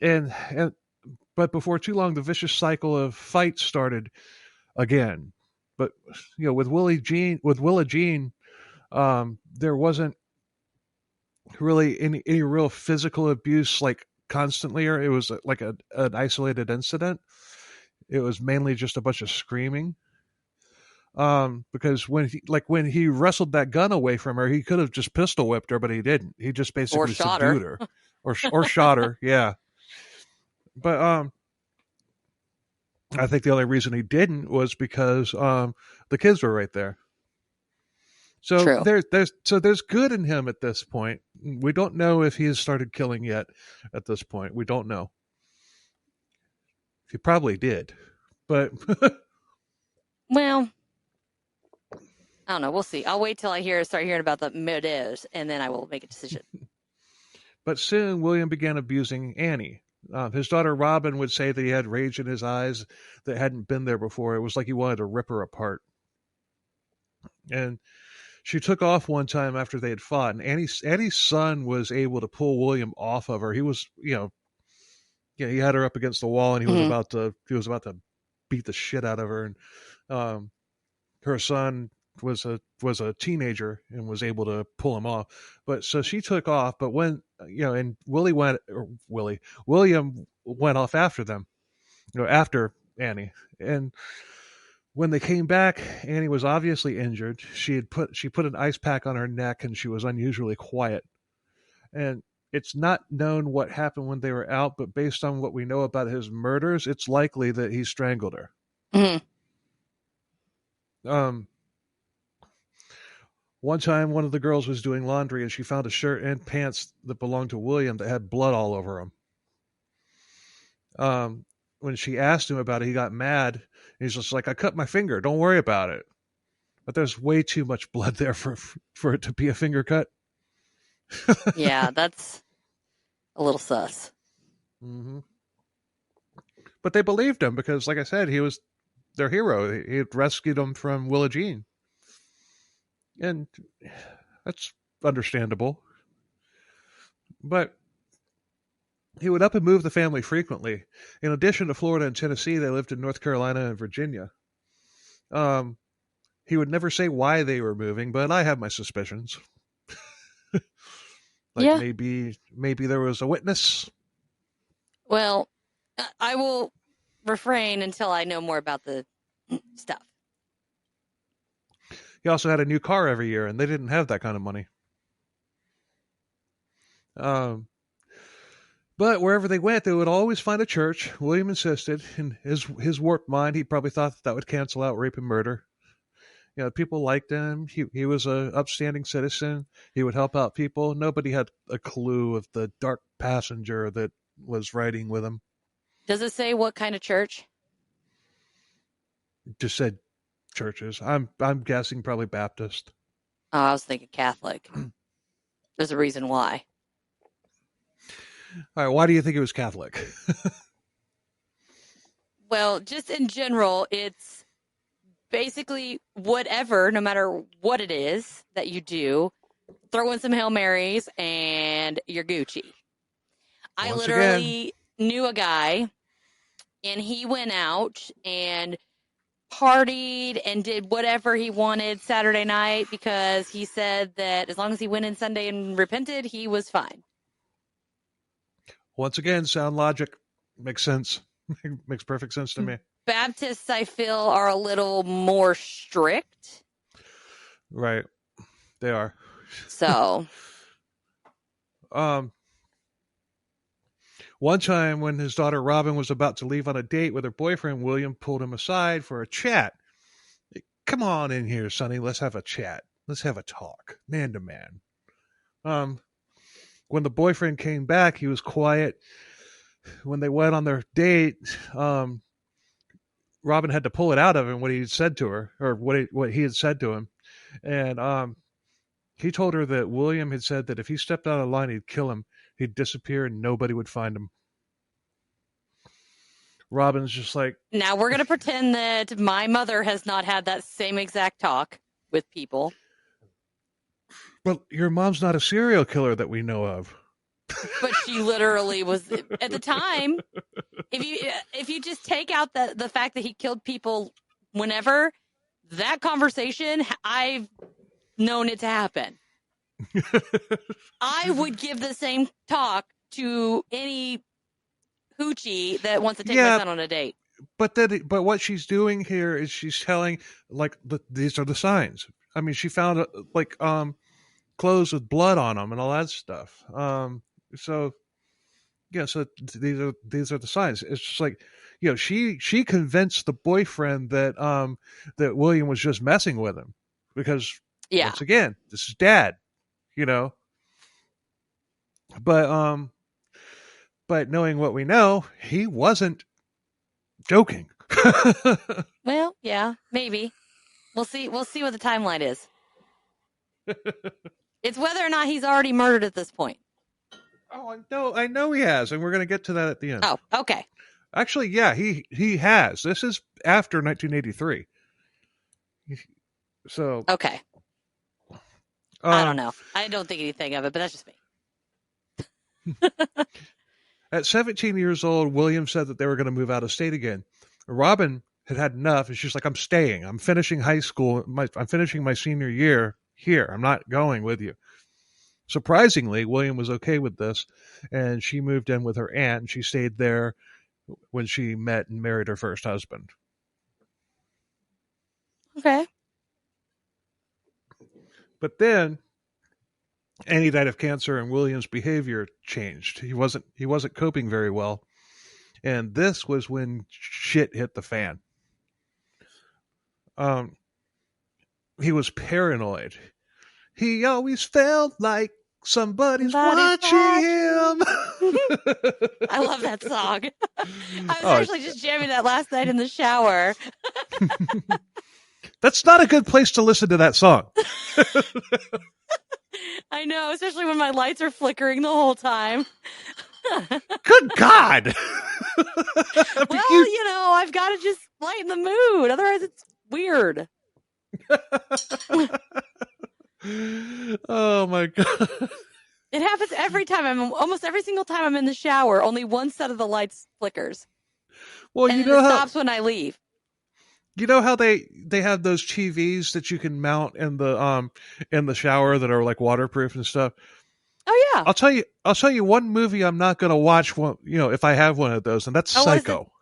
But before too long, the vicious cycle of fights started again. But with Willa Jean, there wasn't really any real physical abuse like constantly, or it was like an isolated incident. It was mainly just a bunch of screaming. Because when he wrestled that gun away from her, he could have just pistol whipped her, but he didn't. He just basically subdued her, or shot her. Yeah. But I think the only reason he didn't was because the kids were right there. So True. there's good in him at this point. We don't know if he has started killing yet. At this point, we don't know. He probably did, but well, I don't know. We'll see. I'll wait till I start hearing about the motives, and then I will make a decision. But soon, William began abusing Annie. His daughter Robin would say that he had rage in his eyes that hadn't been there before. It was like he wanted to rip her apart. And she took off one time after they had fought, and Annie's son was able to pull William off of her. He was, he had her up against the wall, and he was about to beat the shit out of her. And her son was a teenager and was able to pull him off. But so she took off, but when and William went off after them, after Annie. And when they came back, Annie was obviously injured. She put an ice pack on her neck, and she was unusually quiet. And it's not known what happened when they were out, but based on what we know about his murders, it's likely that he strangled her. Mm-hmm. One time, one of the girls was doing laundry, and she found a shirt and pants that belonged to William that had blood all over them. When she asked him about it, he got mad. He's just like, "I cut my finger. Don't worry about it." But there's way too much blood there for it to be a finger cut. Yeah, that's a little sus. Mm-hmm. But they believed him because, like I said, he was their hero. He had rescued them from Willa Jean. And that's understandable. But he would up and move the family frequently. In addition to Florida and Tennessee, they lived in North Carolina and Virginia. He would never say why they were moving, but I have my suspicions. Maybe there was a witness. Well, I will refrain until I know more about the stuff. He also had a new car every year, and they didn't have that kind of money. But wherever they went, they would always find a church. William insisted. In his warped mind, he probably thought that would cancel out rape and murder. People liked him. He was an upstanding citizen. He would help out people. Nobody had a clue of the dark passenger that was riding with him. Does it say what kind of church? Just said churches. I'm guessing probably Baptist. Oh, I was thinking Catholic. There's a reason why. All right, why do you think it was Catholic? Well, just in general, it's basically whatever, no matter what it is that you do, throw in some Hail Marys and you're Gucci. I Once again, literally knew a guy and he went out and partied and did whatever he wanted Saturday night because he said that as long as he went in Sunday and repented, he was fine. sound logic makes sense. Makes perfect sense to me. Baptists, I feel, are a little more strict. Right. They are. So, Um, One time when his daughter Robin was about to leave on a date with her boyfriend, William pulled him aside for a chat. Come on in here, Sonny. Let's have a chat. Let's have a talk, man to man. When the boyfriend came back, he was quiet. When they went on their date, Robin had to pull it out of him what he had said to her, or what he had said to him, and he told her that William had said that if he stepped out of line, he'd kill him. He'd disappear, and nobody would find him. Robin's just like, now we're going to pretend that my mother has not had that same exact talk with people. well, your mom's not a serial killer that we know of. But she literally was at the time. If you just take out the fact that he killed people whenever, that conversation, I've known it to happen. I would give the same talk to any hoochie that wants to take my son on a date. But what she's doing here is she's telling like these are the signs. I mean, she found clothes with blood on them and all that stuff. So these are the signs. It's just like, she convinced the boyfriend that that William was just messing with him because once again, this is dad, but knowing what we know, he wasn't joking. Well, yeah, maybe. We'll see what the timeline is. It's whether or not he's already murdered at this point. Oh, I know he has, and we're going to get to that at the end. Oh, okay. Actually, yeah, he has. This is after 1983. So okay. I don't know. I don't think anything of it, but that's just me. At 17 years old, William said that they were going to move out of state again. Robin had had enough, and she's like, "I'm staying. I'm finishing high school. I'm finishing my senior year here. I'm not going with you." Surprisingly, William was okay with this, and she moved in with her aunt, and she stayed there when she met and married her first husband. Okay. But then Annie died of cancer, and William's behavior changed. He wasn't coping very well, and this was when shit hit the fan. He was paranoid. He always felt like somebody's watching him. I love that song. I was actually just jamming that last night in the shower. That's not a good place to listen to that song. I know, especially when my lights are flickering the whole time. Good God. Well, I've got to just lighten the mood. Otherwise, it's weird. Oh, my God. It happens every time. Almost every single time I'm in the shower, only one set of the lights flickers. Well, and it stops when I leave. You know how they have those TVs that you can mount in the shower that are like waterproof and stuff? Oh yeah. I'll tell you one movie I'm not going to watch if I have one of those, and that's Psycho.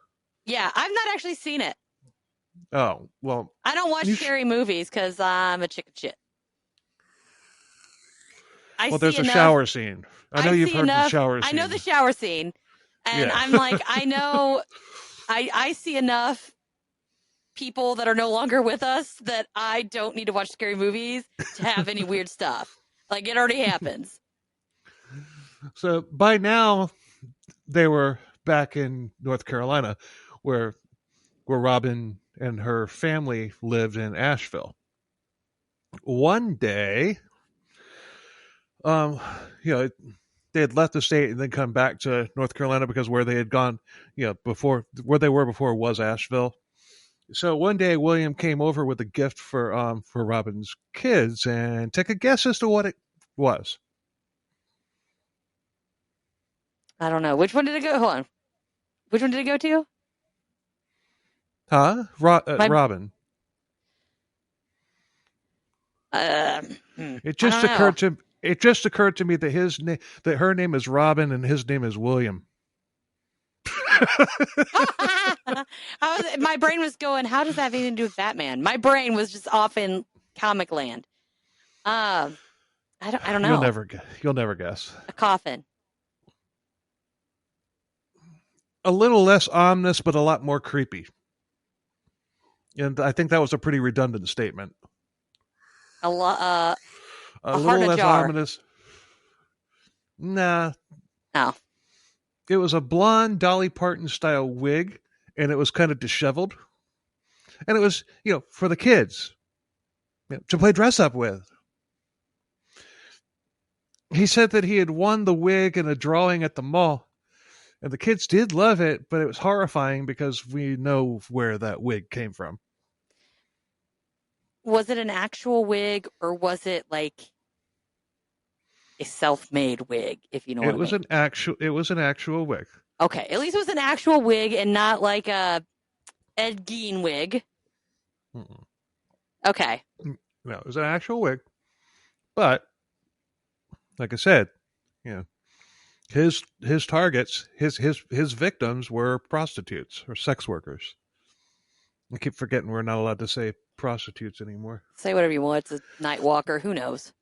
Yeah, I've not actually seen it. Oh, well. I don't watch scary movies because I'm a chicken shit. There's a shower scene. I know you've heard the shower scene. I know the shower scene. And I'm like, I know, I see enough people that are no longer with us that I don't need to watch scary movies to have any weird stuff. Like, it already happens. So by now, they were back in North Carolina, where Robin and her family lived in Asheville. One day, they had left the state and then come back to North Carolina because where they had gone, before where they were before was Asheville. So one day William came over with a gift for Robin's kids, and take a guess as to what it was. I don't know. Which one did it go? Hold on. Which one did it go to? Huh? Robin. It just occurred to me that that her name is Robin and his name is William. My brain was going, how does that have anything to do with Batman? My brain was just off in comic land. I don't know. You'll never guess. A coffin. A little less ominous, but a lot more creepy. And I think that was a pretty redundant statement. A little less ominous. Nah. Oh. It was a blonde Dolly Parton style wig, and it was kind of disheveled. And it was, for the kids to play dress up with. He said that he had won the wig in a drawing at the mall, and the kids did love it, but it was horrifying because we know where that wig came from. Was it an actual wig, or was it like a self-made wig, if you know what I mean? It was an actual wig. Okay, at least it was an actual wig and not like a Ed Gein wig. Mm-mm. Okay. No, it was an actual wig. But like I said, his targets, his victims were prostitutes or sex workers. I keep forgetting we're not allowed to say prostitutes anymore. Say whatever you want. It's a night walker. Who knows?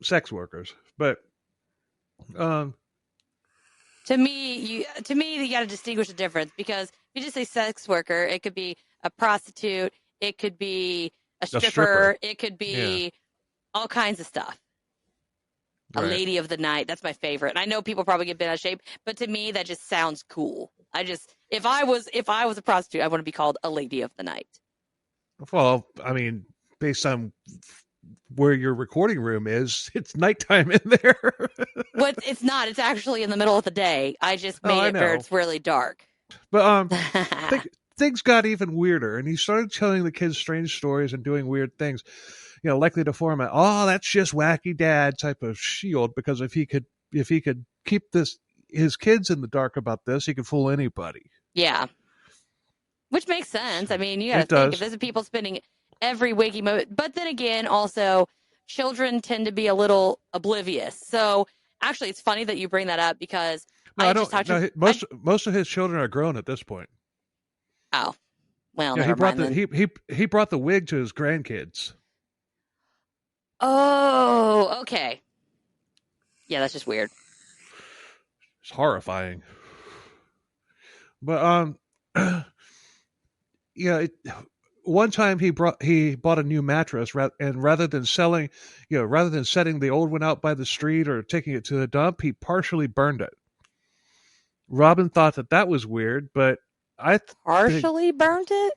Sex workers. But to me, you got to distinguish the difference, because if you just say sex worker, it could be a prostitute, it could be a stripper. It could be all kinds of stuff. A lady of the night. That's my favorite. And I know people probably get bent out of shape, but to me, that just sounds cool. If I was a prostitute, I want to be called a lady of the night. Well, I mean, based on where your recording room is, it's nighttime in there. Well, it's not. It's actually in the middle of the day. I just made it where it's really dark. But things got even weirder, and he started telling the kids strange stories and doing weird things, likely to form that's just wacky dad type of shield, because if he could keep his kids in the dark about this, he could fool anybody. Yeah. Which makes sense. I mean, you got to think, if there's people spending every waking moment, but then again, also, children tend to be a little oblivious. So actually, it's funny that you bring that up, because most of his children are grown at this point. Oh, well, never mind then. He brought the wig to his grandkids. Oh, okay. Yeah, that's just weird. It's horrifying. But one time he bought a new mattress, and rather than setting the old one out by the street or taking it to the dump, he partially burned it. Robin thought that was weird, but partially burnt it.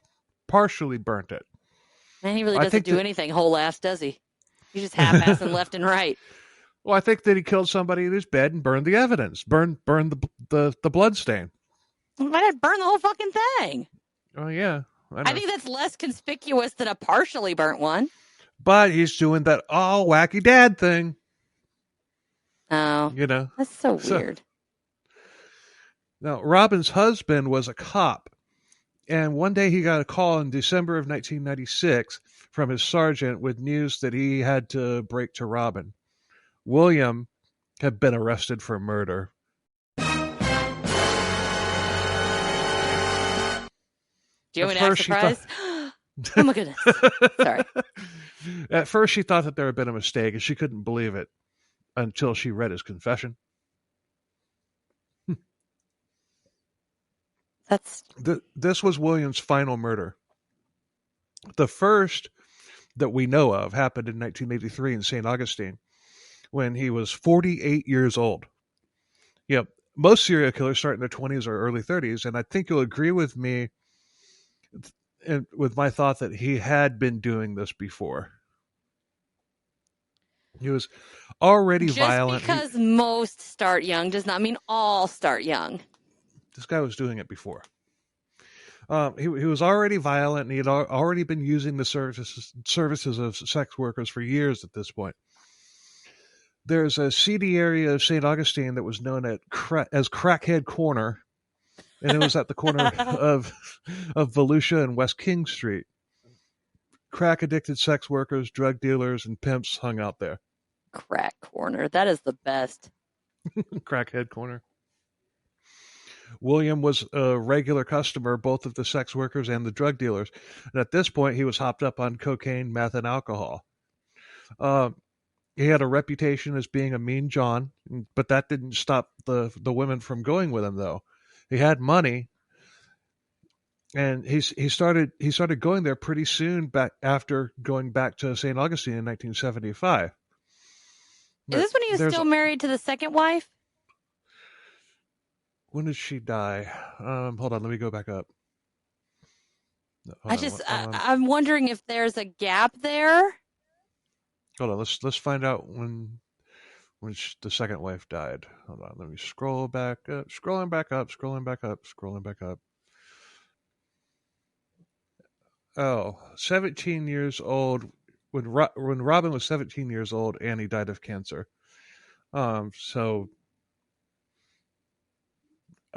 And he really doesn't do anything whole ass, does he? He's just half-assing left and right. Well, I think that he killed somebody in his bed and burned the evidence, burned the blood stain. Might have burned the whole fucking thing. Oh yeah, I think that's less conspicuous than a partially burnt one. But he's doing that all wacky dad thing. Oh, that's so weird. Now, Robin's husband was a cop, and one day he got a call in December of 1996 from his sergeant with news that he had to break to Robin. William had been arrested for murder. Do you want me to act surprised? Oh my goodness. Sorry. At first she thought that there had been a mistake, and she couldn't believe it until she read his confession. This was William's final murder. The first that we know of happened in 1983 in St. Augustine, when he was 48 years old. Most serial killers start in their 20s or early 30s, and I think you'll agree with me and with my thought that he had been doing this before. He was already Just violent. because most start young does not mean all start young. This guy was doing it before. He was already violent, and he had already been using the services of sex workers for years at this point. There's a seedy area of St. Augustine that was known as Crackhead Corner, and it was at the corner of Volusia and West King Street. Crack-addicted sex workers, drug dealers, and pimps hung out there. Crack Corner. That is the best. Crackhead Corner. William was a regular customer, both of the sex workers and the drug dealers. And at this point, he was hopped up on cocaine, meth, and alcohol. He had a reputation as being a mean John, but that didn't stop the women from going with him, though. He had money, and he started going there pretty soon back after going back to St. Augustine in 1975. Is this when he was still married to the second wife? When did she die? Hold on, let me go back up. I'm wondering if there's a gap there. Hold on, let's find out when the second wife died. Hold on, let me scroll back up, scrolling back up. Oh, 17 years old. When Robin was 17 years old, Annie died of cancer. So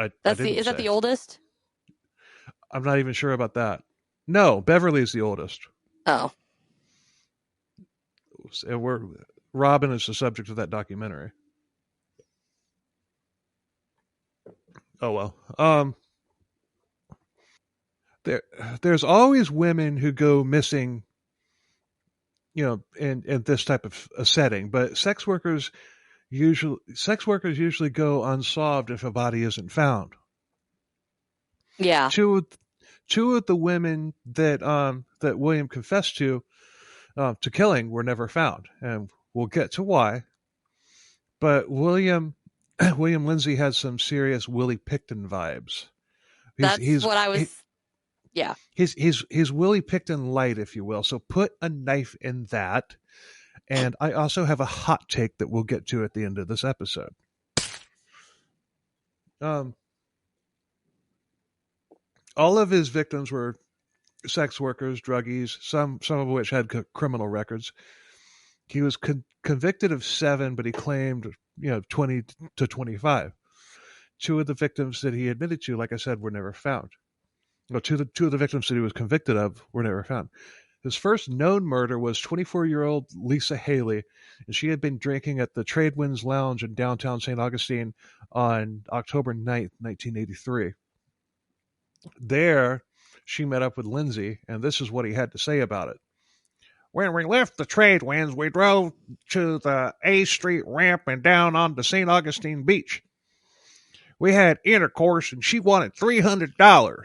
is that the oldest? I'm not even sure about that. No, Beverly's the oldest. Oh. Robin is the subject of that documentary. Oh well. There's always women who go missing, in this type of a setting, but sex workers usually go unsolved if a body isn't found. Yeah. Two of the women that William confessed to killing were never found, and we'll get to why. But William Lindsey has some serious Willie Picton vibes. Yeah. He's Willie Picton light, if you will. So put a knife in that. And I also have a hot take that we'll get to at the end of this episode. All of his victims were sex workers, druggies, some of which had criminal records. He was convicted of 7, but he claimed 20 to 25. 2 of the victims that he admitted to, like I said, were never found. No, 2 of the victims that he was convicted of were never found. His first known murder was 24-year-old Lisa Haley, and she had been drinking at the Tradewinds Lounge in downtown St. Augustine on October 9th, 1983. There, she met up with Lindsey, and this is what he had to say about it. When we left the Tradewinds, we drove to the A Street ramp and down onto St. Augustine Beach. We had intercourse, and she wanted $300.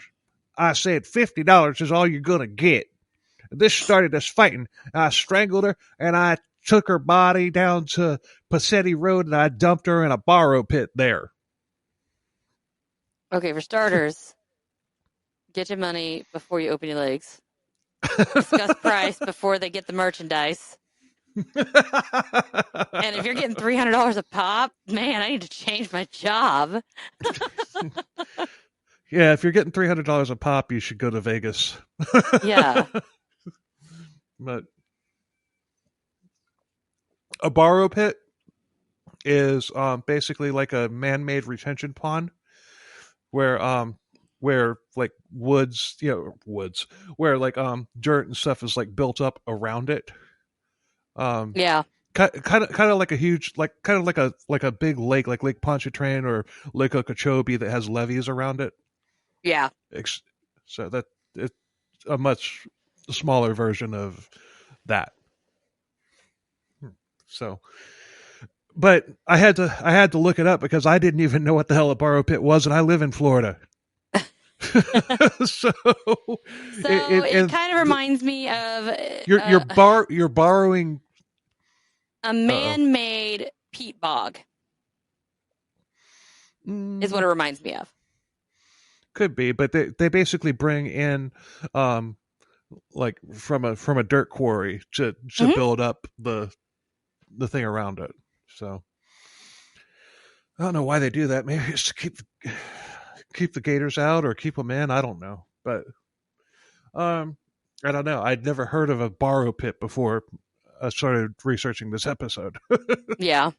I said $50 is all you're going to get. This started us fighting. I strangled her, and I took her body down to Passetti Road, and I dumped her in a borrow pit there. Okay, for starters, get your money before you open your legs. Discuss price before they get the merchandise. And if you're getting $300 a pop, man, I need to change my job. Yeah, if you're getting $300 a pop, you should go to Vegas. Yeah. But a borrow pit is basically like a man-made retention pond where like woods, where like dirt and stuff is like built up around it. Yeah. Kind of like a huge, kind of like a big lake, like Lake Pontchartrain or Lake Okeechobee that has levees around it. Yeah. So that it's a much smaller version of that. So, but I had to look it up because I didn't even know what the hell a borrow pit was, and I live in Florida. so it kind of reminds me of you're borrowing a man-made peat bog. Is what it reminds me of. Could be, but they basically bring in like from a dirt quarry to build up the the thing around it. So I don't know why they do that. Maybe it's to keep the gators out or keep them in. I don't know, but I don't know. I'd never heard of a borrow pit before I started researching this episode. Yeah.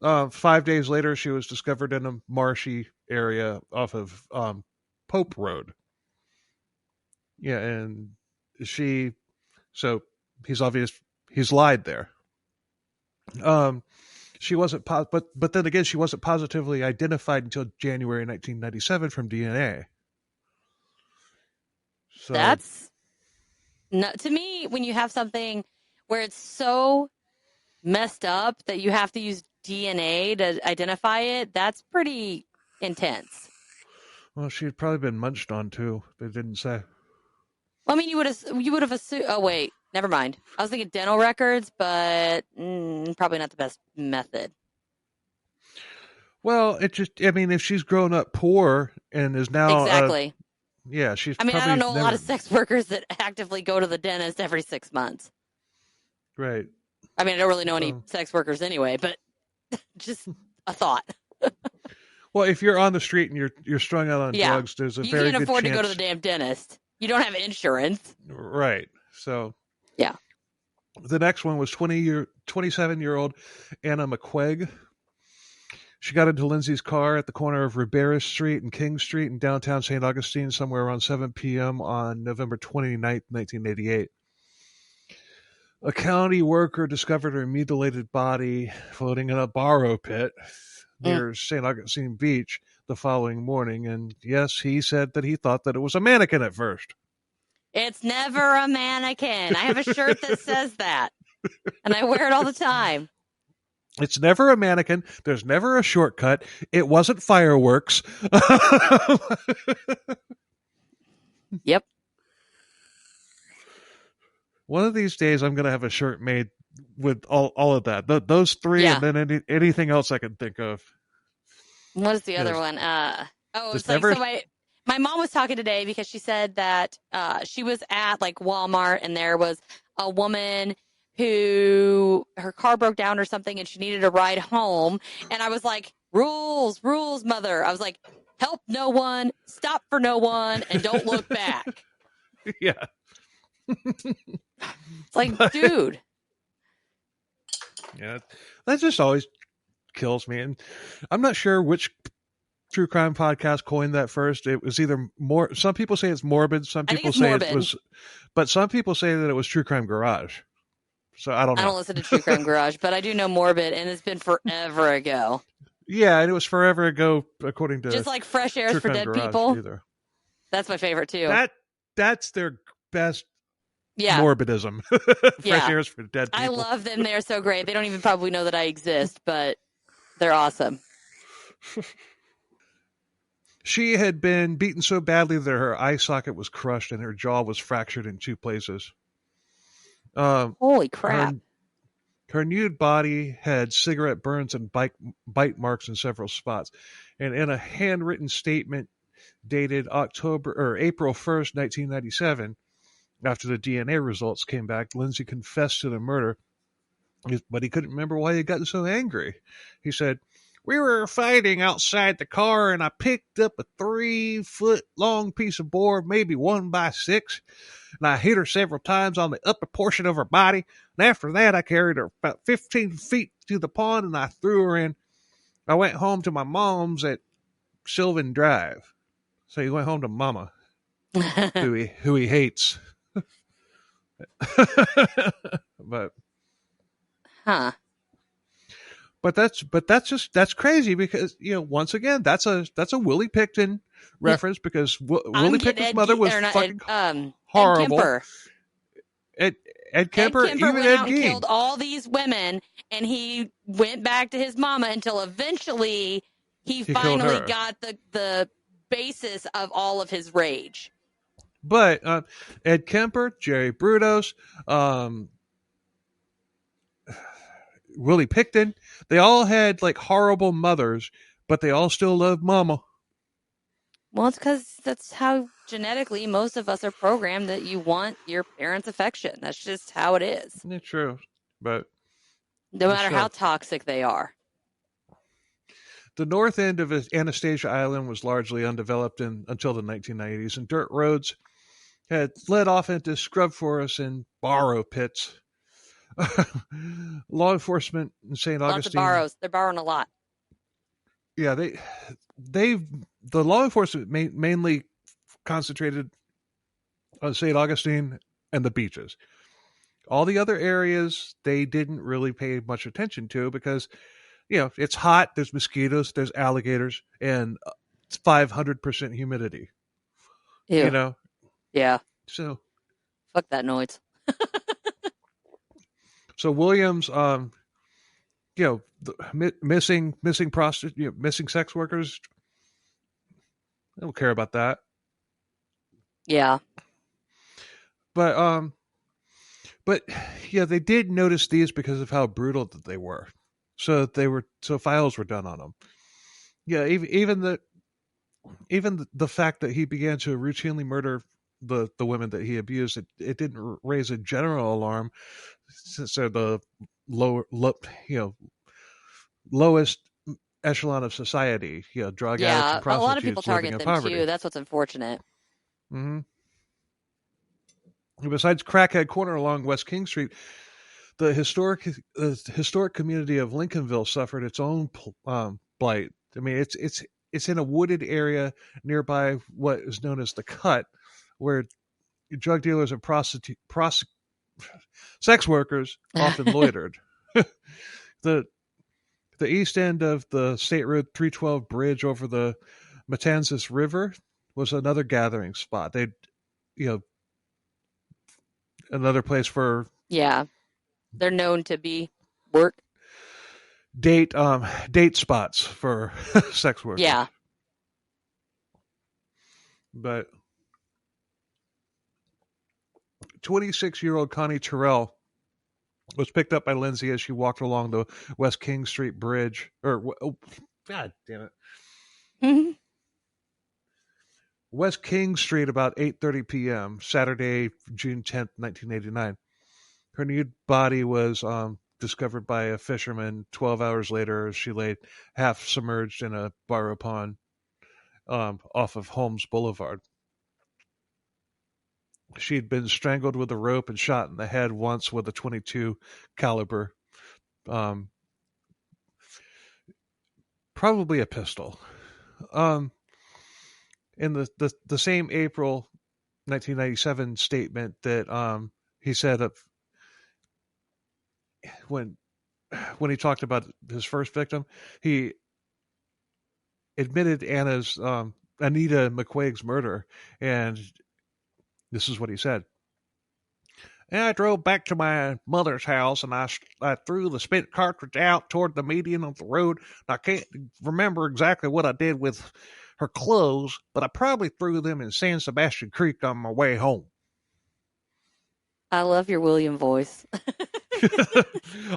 5 days later, she was discovered in a marshy area off of Pope Road. Yeah, and so he's lied there. She wasn't, but then again, she wasn't positively identified until January 1997 from DNA. So That's to me, when you have something where it's so messed up that you have to use DNA to identify it, that's pretty intense. well, she had probably been munched on too. They didn't say. Well, I mean, you would have assumed. Oh wait, never mind. I was thinking dental records, but probably not the best method. Well, if she's grown up poor and is now Exactly. yeah, she's. I mean, I probably don't know a lot of sex workers that actively go to the dentist every 6 months. Right. I mean, I don't really know any sex workers anyway, but just a thought. Well, if you're on the street and you're strung out on drugs, there's a very good chance. You can't afford to go to the damn dentist. You don't have insurance. Right. So yeah. The next one was 27-year-old Anna McQuaig. She got into Lindsay's car at the corner of Ribera Street and King Street in downtown St. Augustine somewhere around 7 p.m. on November 29th, 1988. A county worker discovered her mutilated body floating in a borrow pit near St. Augustine Beach the following morning. And yes, he said that he thought that it was a mannequin at first. It's never a mannequin. I have a shirt that says that, and I wear it all the time. It's never a mannequin. There's never a shortcut. It wasn't fireworks. Yep. One of these days, I'm going to have a shirt made with all of that. Those three, and then anything else I can think of. What is the other one? It's like, so my mom was talking today because she said that she was at like Walmart and there was a woman who her car broke down or something and she needed a ride home. And I was like, rules, mother. I was like, help no one, stop for no one, and don't look back. Yeah. It's like, dude. Yeah, that just always kills me. And I'm not sure which true crime podcast coined that first. It was either some people say it's morbid, some people say it was, but some people say that it was True Crime Garage. So I don't know. I don't listen to True Crime Garage, but I do know morbid, and it's been forever ago. Yeah, and it was forever ago, according to just like Fresh Airs for Dead People. Either. That's my favorite too. That's their best morbidism. Fresh Airs for Dead People. I love them. They're so great. They don't even probably know that I exist, but they're awesome. She had been beaten so badly that her eye socket was crushed and her jaw was fractured in 2 places. Holy crap. Her nude body had cigarette burns and bite marks in several spots. And in a handwritten statement dated April 1st, 1997, after the DNA results came back, Lindsey confessed to the murder, but he couldn't remember why he had gotten so angry. He said, "We were fighting outside the car and I picked up a 3-foot long piece of board, maybe 1x6, and I hit her several times on the upper portion of her body. And after that, I carried her about 15 feet to the pond and I threw her in. I went home to my mom's at Sylvan Drive." So he went home to Mama, who he hates. But that's crazy because once again that's a Willie Picton reference because Willie Picton's mother was fucking horrible. Ed Kemper even went out and killed all these women, and he went back to his mama until eventually he finally got the basis of all of his rage. But Ed Kemper, Jerry Brudos, Willie Picton, they all had like horrible mothers, but they all still loved Mama. Well, it's because that's how genetically most of us are programmed, that you want your parents' affection. That's just how it is, Yeah, true, but no matter how so toxic they are. the north end of Anastasia Island was largely undeveloped until the 1990s, and dirt roads had led off into scrub forests and borrow pits. Law enforcement in St. Lots of Augustine, borrows. They're borrowing a lot. yeah, they the law enforcement mainly concentrated on St. Augustine and the beaches. All the other areas they didn't really pay much attention to because it's hot. There's mosquitoes. There's alligators, and it's 500% humidity. You Ew. know, Yeah. so Fuck that noise. Williams, missing prostitute, missing sex workers. I don't care about that. Yeah. But but yeah, they did notice these because of how brutal that they were. So files were done on them. Yeah, even the fact that he began to routinely murder the women that he abused, it didn't raise a general alarm. So the lowest echelon of society, drug addicts and Yeah. A lot of people prostitutes living target in them too. poverty. That's what's unfortunate. Hmm. Besides Crackhead Corner along West King Street, the historic community of Lincolnville suffered its own blight. I mean, it's in a wooded area nearby what is known as the Cut, where drug dealers and sex workers often loitered. the The east end of the State Road 312 bridge over the Matanzas River was another gathering spot. They, you know, another place for Yeah. They're known to be work. date spots for sex workers. Yeah. But 26-year-old Connie Terrell was picked up by Lindsay as she walked along the West King Street Bridge. God damn it. West King Street about 8:30 p.m. Saturday, June 10th, 1989. Her nude body was discovered by a fisherman 12 hours later as she lay half submerged in a borrow pond off of Holmes Boulevard. She'd been strangled with a rope and shot in the head once with a .22 caliber, probably a pistol. In the same April 1997 statement that he said when he talked about his first victim, he admitted Anita McQuaig's murder, and this is what he said. And I drove back to my mother's house, and I threw the spent cartridge out toward the median of the road. I can't remember exactly what I did with her clothes, but I probably threw them in San Sebastian Creek on my way home. I love your William voice.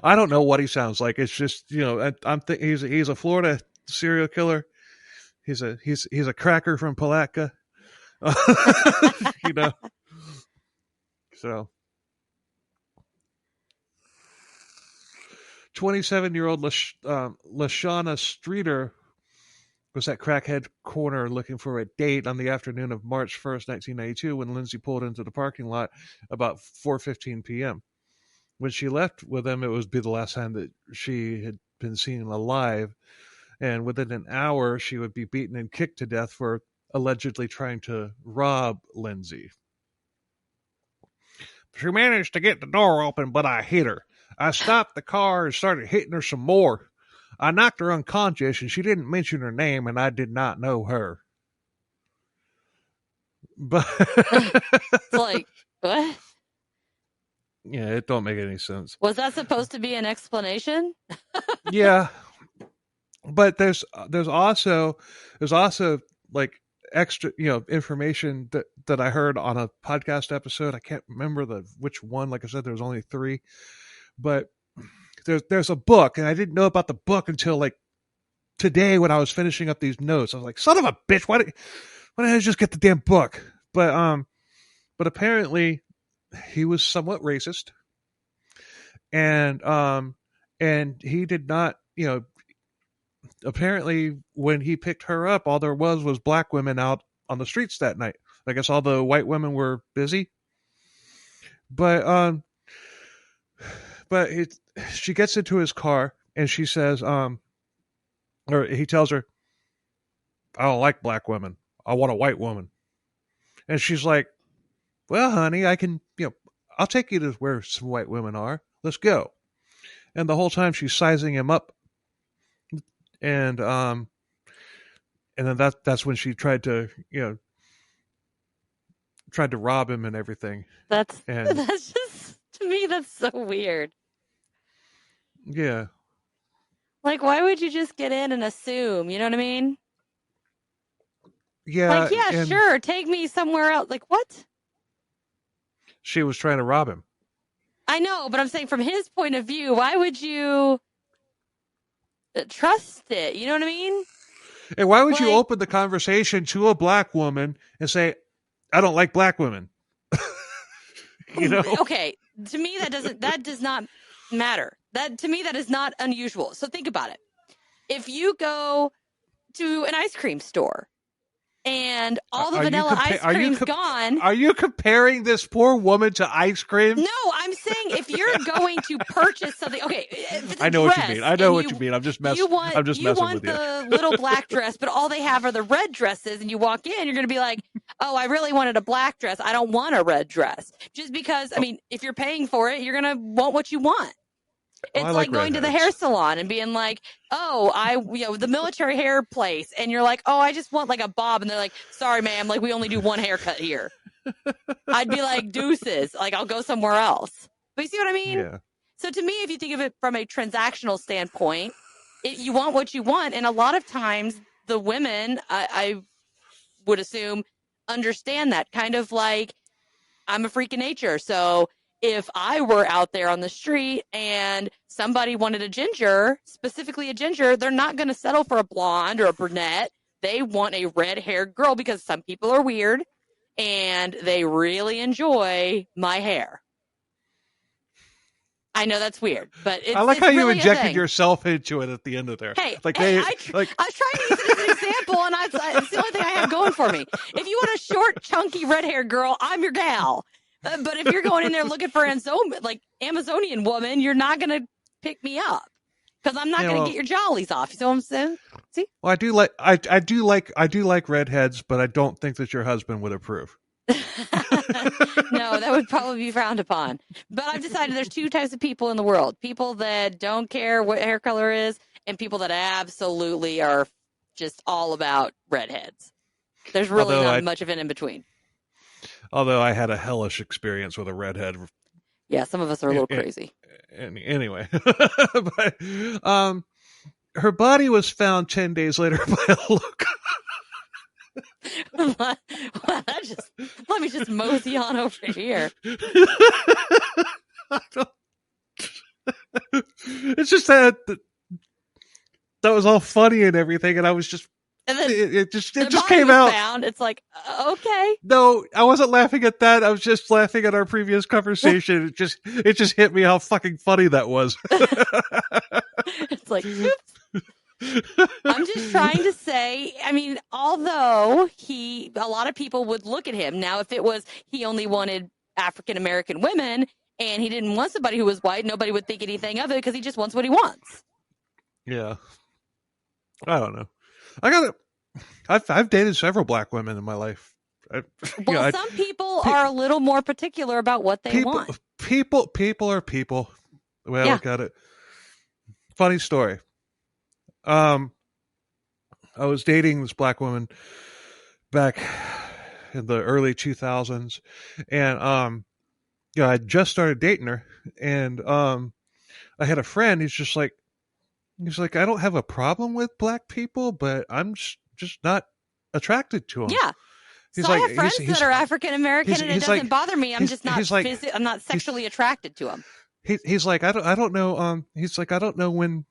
I don't know what he sounds like. It's just, he's a Florida serial killer. He's a cracker from Palatka. So 27-year-old Lashana Streeter was at Crackhead Corner looking for a date on the afternoon of March 1st, 1992, when Lindsay pulled into the parking lot about 4:15 p.m. When she left with him, it would be the last time that she had been seen alive, and within an hour, she would be beaten and kicked to death for allegedly trying to rob Lindsay. She managed to get the door open, but I hit her. I stopped the car and started hitting her some more. I knocked her unconscious, and she didn't mention her name, and I did not know her. But It's like, what? Yeah, it don't make any sense. Was that supposed to be an explanation? Yeah, but there's also like extra information that I heard on a podcast episode. I can't remember which one. Like I said, there was only 3, but there's a book, and I didn't know about the book until like today when I was finishing up these notes. I was like, son of a bitch, why don't I just get the damn book? But apparently he was somewhat racist, and he did not, apparently when he picked her up, all there was black women out on the streets that night. I guess all the white women were busy, but she gets into his car and she says, or he tells her, I don't like black women. I want a white woman. And she's like, well, honey, I can, I'll take you to where some white women are. Let's go. And the whole time she's sizing him up. And then that's when she tried to rob him and everything. That's just, to me, that's so weird. Yeah. Like, why would you just get in and assume? You know what I mean? Yeah. Like, yeah, sure, take me somewhere else. Like, what? She was trying to rob him. I know, but I'm saying from his point of view, why would you trust it? You know what I mean? And why would you open the conversation to a black woman and say, I don't like black women? Okay, to me that does not matter. To me that is not unusual. So think about it. If you go to an ice cream store and all the vanilla ice cream's gone. Are you comparing this poor woman to ice cream? No, I'm saying if you're going to purchase something, okay. If it's I know what you mean. I know what you mean. I'm just messing. I'm just messing with you. You want the little black dress, but all they have are the red dresses, and you walk in, you're going to be like, "Oh, I really wanted a black dress. I don't want a red dress." Just because, I mean, if you're paying for it, you're going to want what you want. It's like going to the hair salon and being like, oh, the military hair place. And you're like, oh, I just want like a bob. And they're like, sorry, ma'am. Like, we only do one haircut here. I'd be like, deuces. Like, I'll go somewhere else. But you see what I mean? Yeah. So to me, if you think of it from a transactional standpoint, you want what you want. And a lot of times the women, I would assume, understand that. Kind of like, I'm a freak of nature. So if I were out there on the street and somebody wanted a ginger, specifically a ginger, they're not going to settle for a blonde or a brunette. They want a red-haired girl because some people are weird and they really enjoy my hair. I know that's weird, but I like how you really injected yourself into it at the end of there. Hey, I was trying to use it as an example, and it's the only thing I have going for me. If you want a short, chunky, red-haired girl, I'm your gal. But if you're going in there looking for Amazonian woman, you're not going to pick me up because I'm not going to get your jollies off. You know what I'm saying? See? Well, I do like redheads, but I don't think that your husband would approve. No, that would probably be frowned upon. But I've decided there's two types of people in the world: people that don't care what hair color is, and people that absolutely are just all about redheads. There's really not much of an in between. Although I had a hellish experience with a redhead. Yeah, some of us are a little crazy. Anyway, but her body was found 10 days later by a local. Well, let me just mosey on over here. It's just that was all funny and everything, and I was just. And then it just came out. Found. It's like, okay. No, I wasn't laughing at that. I was just laughing at our previous conversation. It just hit me how fucking funny that was. It's like, oops. I'm just trying to say, I mean, although a lot of people would look at him. Now, if it was he only wanted African American women and he didn't want somebody who was white, nobody would think anything of it because he just wants what he wants. Yeah. I don't know. I've dated several black women in my life. Some people are a little more particular about what they want. People are people. The way I look at it. Funny story. I was dating this black woman back in the early 2000s, and I just started dating her, and I had a friend. He's like, I don't have a problem with black people, but I'm just not attracted to them. Yeah. So I have friends that are African American, and it doesn't bother me. I'm just not. I'm not sexually attracted to them. He's like, I don't know. He's like, I don't know when.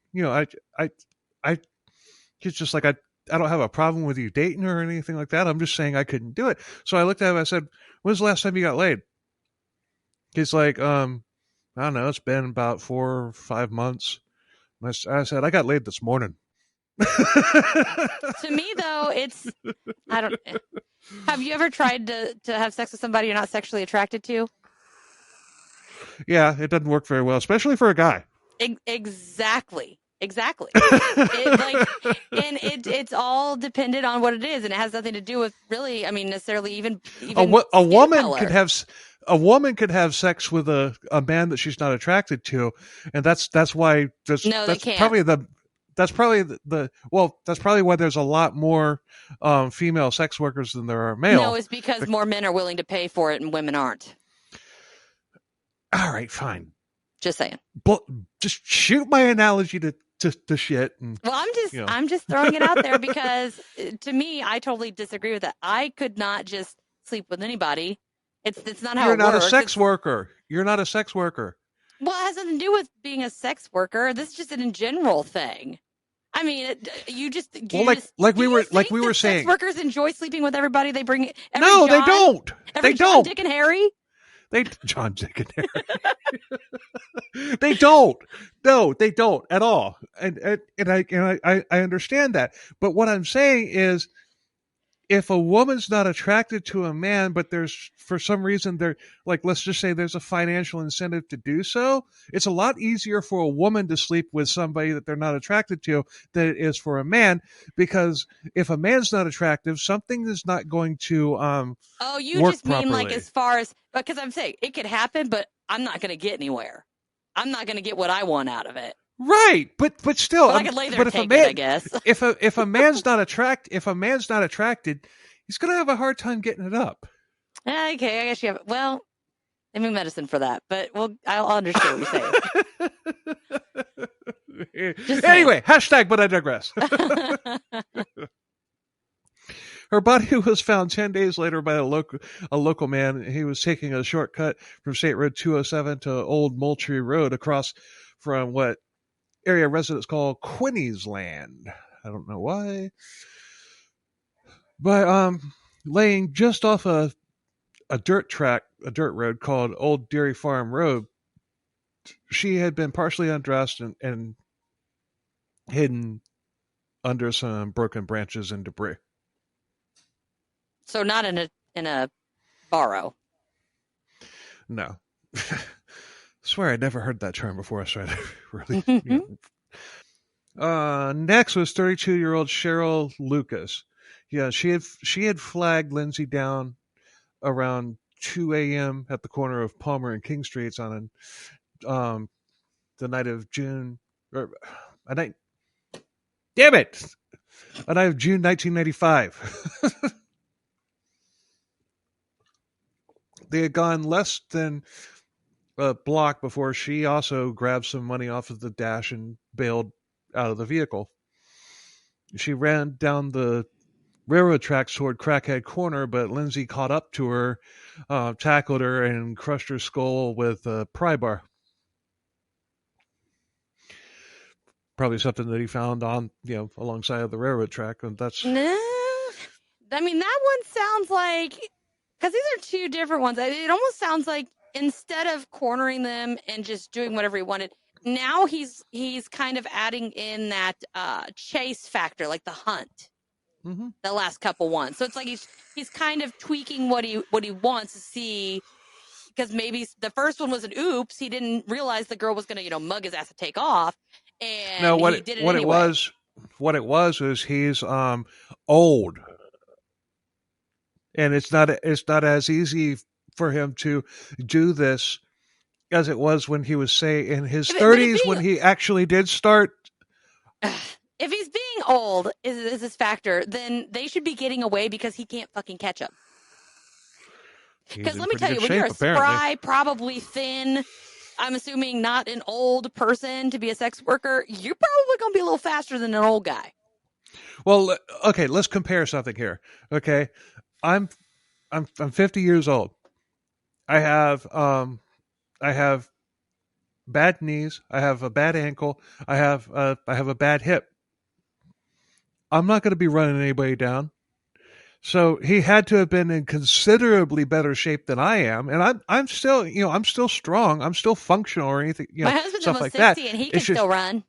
He's just like, don't have a problem with you dating her or anything like that. I'm just saying I couldn't do it. So I looked at him. I said, "When's the last time you got laid?" He's like, I don't know. It's been about 4 or 5 months. I said, I got laid this morning. To me, though, it's I don't. Have you ever tried to have sex with somebody you're not sexually attracted to? Yeah, it doesn't work very well, especially for a guy. Exactly. It's all dependent on what it is, and it has nothing to do with really. I mean, necessarily even a woman color. could have sex with a man that she's not attracted to, and that's why they can't. That's probably why there's a lot more female sex workers than there are male. No, it's because more men are willing to pay for it and women aren't. All right, fine. Just saying. But just shoot my analogy to shit. And, well, I'm just throwing it out there because to me, I totally disagree with that. I could not just sleep with anybody. It's not how You're it not works. A sex worker. You're not a sex worker. Well, it has nothing to do with being a sex worker. This is just an in general thing. I mean, we were saying, sex workers enjoy sleeping with everybody they bring. No, they don't. They don't. Dick, and Harry. John, Dick, and Harry. They don't. No, they don't at all. And I understand that. But what I'm saying is, if a woman's not attracted to a man, but there's for some reason let's just say there's a financial incentive to do so, it's a lot easier for a woman to sleep with somebody that they're not attracted to than it is for a man, because if a man's not attractive, something is not going to you work just mean properly. like as far as, because I'm saying it could happen, but I'm not going to get anywhere. I'm not going to get what I want out of it. Right, but still, I could lay there and take it, I guess. if a man's not attracted, he's going to have a hard time getting it up. Okay, I guess you have. Well, I mean medicine for that, but I'll understand what you're saying. Anyway, hashtag, but I digress. Her body was found 10 days later by a local man. He was taking a shortcut from State Road 207 to Old Moultrie Road across from what area residents call Quinny's Land. I don't know why. But laying just off a dirt road called Old Dairy Farm Road, she had been partially undressed and hidden under some broken branches and debris. So not in a borrow. No. I swear I'd never heard that term before. So I really. Next was 32-year-old Cheryl Lucas. Yeah, she had flagged Lindsey down around 2 a.m. at the corner of Palmer and King Streets on the night of June. A night of June 1995. They had gone less than a block before she also grabbed some money off of the dash and bailed out of the vehicle. She ran down the railroad tracks toward Crackhead Corner, but Lindsey caught up to her, tackled her, and crushed her skull with a pry bar. Probably something that he found on, alongside of the railroad track, and that's. No, I mean that one sounds like, because these are two different ones. It almost sounds like instead of cornering them and just doing whatever he wanted, now he's kind of adding in that chase factor, like the hunt. Mm-hmm. The last couple ones. So it's like he's kind of tweaking what he wants to see, because maybe the first one was an oops. He didn't realize the girl was going to mug his ass to take off, and no, he did it anyway. What it was is he's old, and it's not as easy for him to do this as it was when he was, say, in his 30s, when he actually did start. If he's being old is this factor, then they should be getting away because he can't fucking catch them. Because let me tell you, when you're a spry, probably thin, I'm assuming not an old person to be a sex worker, you're probably going to be a little faster than an old guy. Well, okay, let's compare something here. Okay, I'm 50 years old. I have bad knees. I have a bad ankle. I have a bad hip. I'm not going to be running anybody down. So he had to have been in considerably better shape than I am, and I'm still, I'm still strong, I'm still functional or anything, My husband's stuff almost like that. 60 and he can It's just, still run.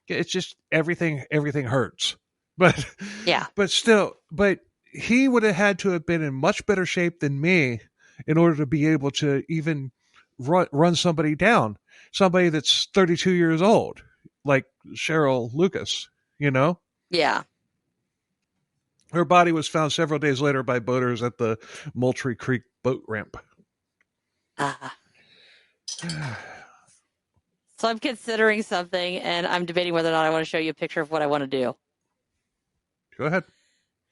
it's just everything hurts, but Yeah. but he would have had to have been in much better shape than me in order to be able to even run somebody down, somebody that's 32 years old, like Cheryl Lucas, Yeah. Her body was found several days later by boaters at the Moultrie Creek boat ramp. So I'm considering something, and I'm debating whether or not I want to show you a picture of what I want to do. Go ahead.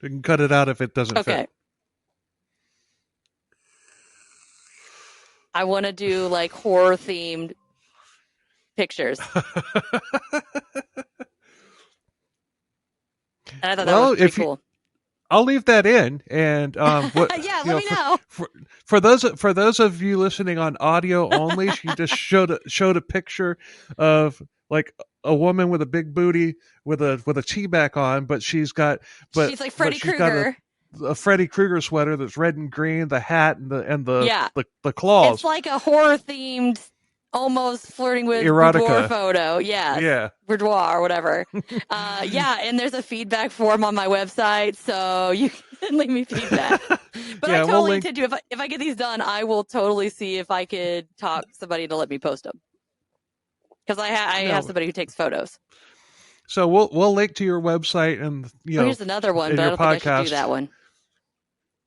You can cut it out if it doesn't Okay. fit. I want to do like horror themed pictures. And I thought that was pretty cool. I'll leave that in, and yeah, let me know. For those of you listening on audio only, she just showed a picture of like a woman with a big booty with a tea-back on, but she's like Freddy Krueger. A Freddy Krueger sweater that's red and green, the hat and yeah. the claws. It's like a horror themed, almost flirting with erotica boudoir photo. Yes. Yeah. Boudoir or whatever. Yeah, and there's a feedback form on my website, so you can leave me feedback. But I totally intend to. If I get these done, I will totally see if I could talk somebody to let me post them. Because I have somebody who takes photos. So we'll link to your website and here's another one, but I don't think I should do that one.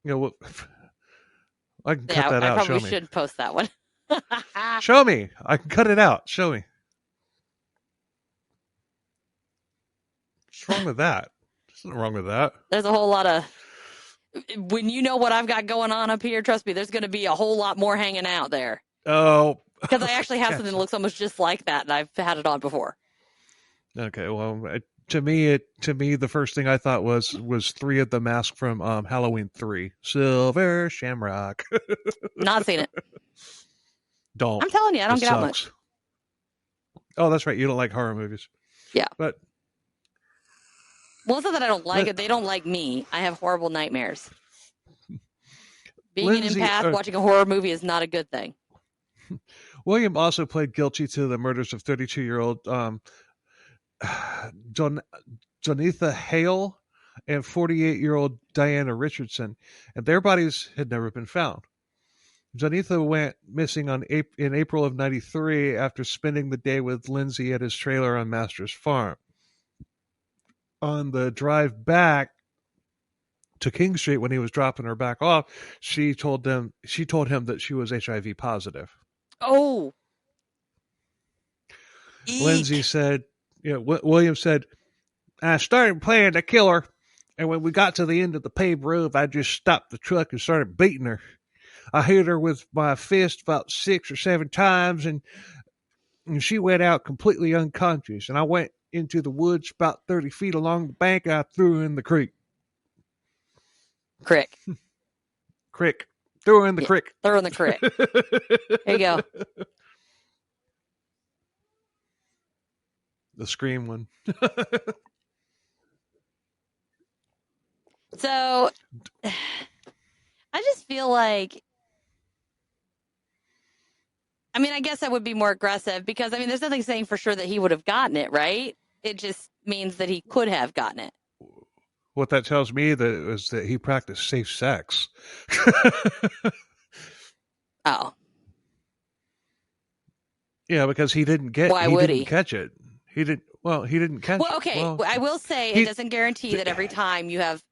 I can cut that out. I probably should post that one. Show me. I can cut it out. Show me. What's wrong with that? There's nothing wrong with that. There's a whole lot of... When you know what I've got going on up here, trust me, there's going to be a whole lot more hanging out there. Oh. Because I actually have something that looks almost just like that, and I've had it on before. Okay, well, to me, the first thing I thought was 3 of the masks from Halloween 3. Silver Shamrock. Not seen it. Don't. I'm telling you, I don't get out much. Oh, that's right. You don't like horror movies. Yeah. But. Well, it's not that I don't like it. They don't like me. I have horrible nightmares. Being an empath, watching a horror movie is not a good thing. William also pled guilty to the murders of 32-year-old Jonatha Hale and 48-year-old Diana Richardson, and their bodies had never been found. Jonatha went missing in April of '93 after spending the day with Lindsey at his trailer on Master's Farm. On the drive back to King Street, when he was dropping her back off, she told him that she was HIV positive. Oh. Lindsey said, William said, I started planning to kill her, and when we got to the end of the paved road, I just stopped the truck and started beating her. I hit her with my fist about 6 or 7 times, and she went out completely unconscious, and I went into the woods about 30 feet along the bank, and I threw her in the creek. Crick. Threw her in the creek. Throw her in the creek. There you go. The Scream one. So, I just feel like, I guess I would be more aggressive because, there's nothing saying for sure that he would have gotten it, right? It just means that he could have gotten it. What that tells me is that he practiced safe sex. Oh. Yeah, because he didn't catch it. He didn't catch it. Well, okay. I will say it doesn't guarantee that every time you have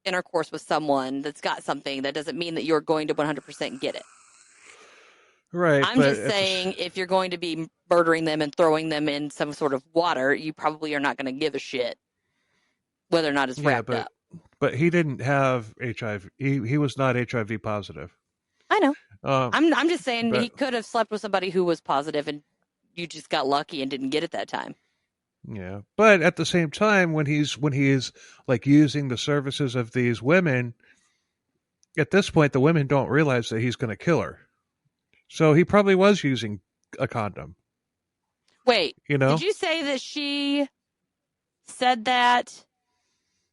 intercourse with someone that's got something, that doesn't mean that you're going to 100% get it. Right. I'm just saying if you're going to be murdering them and throwing them in some sort of water, you probably are not going to give a shit whether or not it's wrapped up. But he didn't have HIV. He was not HIV positive. I know. I'm just saying he could have slept with somebody who was positive and you just got lucky and didn't get it that time. Yeah. But at the same time, when he's like using the services of these women, at this point, the women don't realize that he's going to kill her. So he probably was using a condom. Wait, did you say that she said that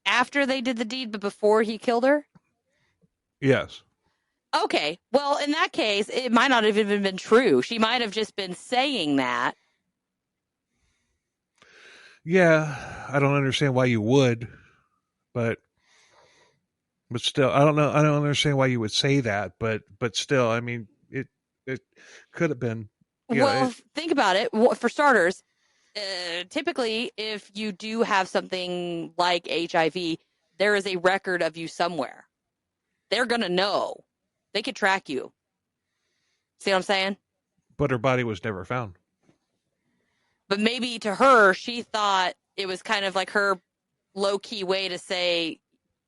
after they did the deed, but before he killed her? Yes. Okay. Well, in that case, it might not have even been true. She might have just been saying that. Yeah, I don't understand why you would, but still, I don't know. I don't understand why you would say that, but still, I mean, it could have been. Well, think about it. For starters, typically, if you do have something like HIV, there is a record of you somewhere. They're going to know. They could track you. See what I'm saying? But her body was never found. But maybe to her, she thought it was kind of like her low key way to say,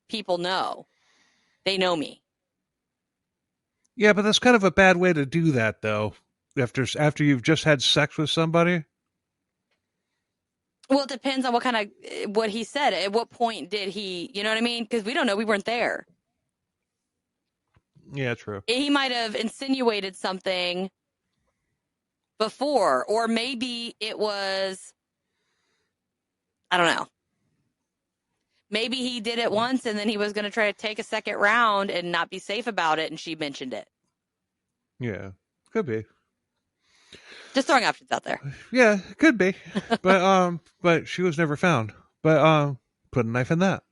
people know. They know me. Yeah, but that's kind of a bad way to do that, though. After you've just had sex with somebody. Well, it depends on what he said. At what point did he, you know what I mean? Because we don't know. We weren't there. Yeah, true. He might have insinuated something before, or maybe it was, I don't know. Maybe he did it once and then he was going to try to take a second round and not be safe about it, and she mentioned it. Yeah, could be. Just throwing options out there. Yeah, could be. But she was never found. But put a knife in that.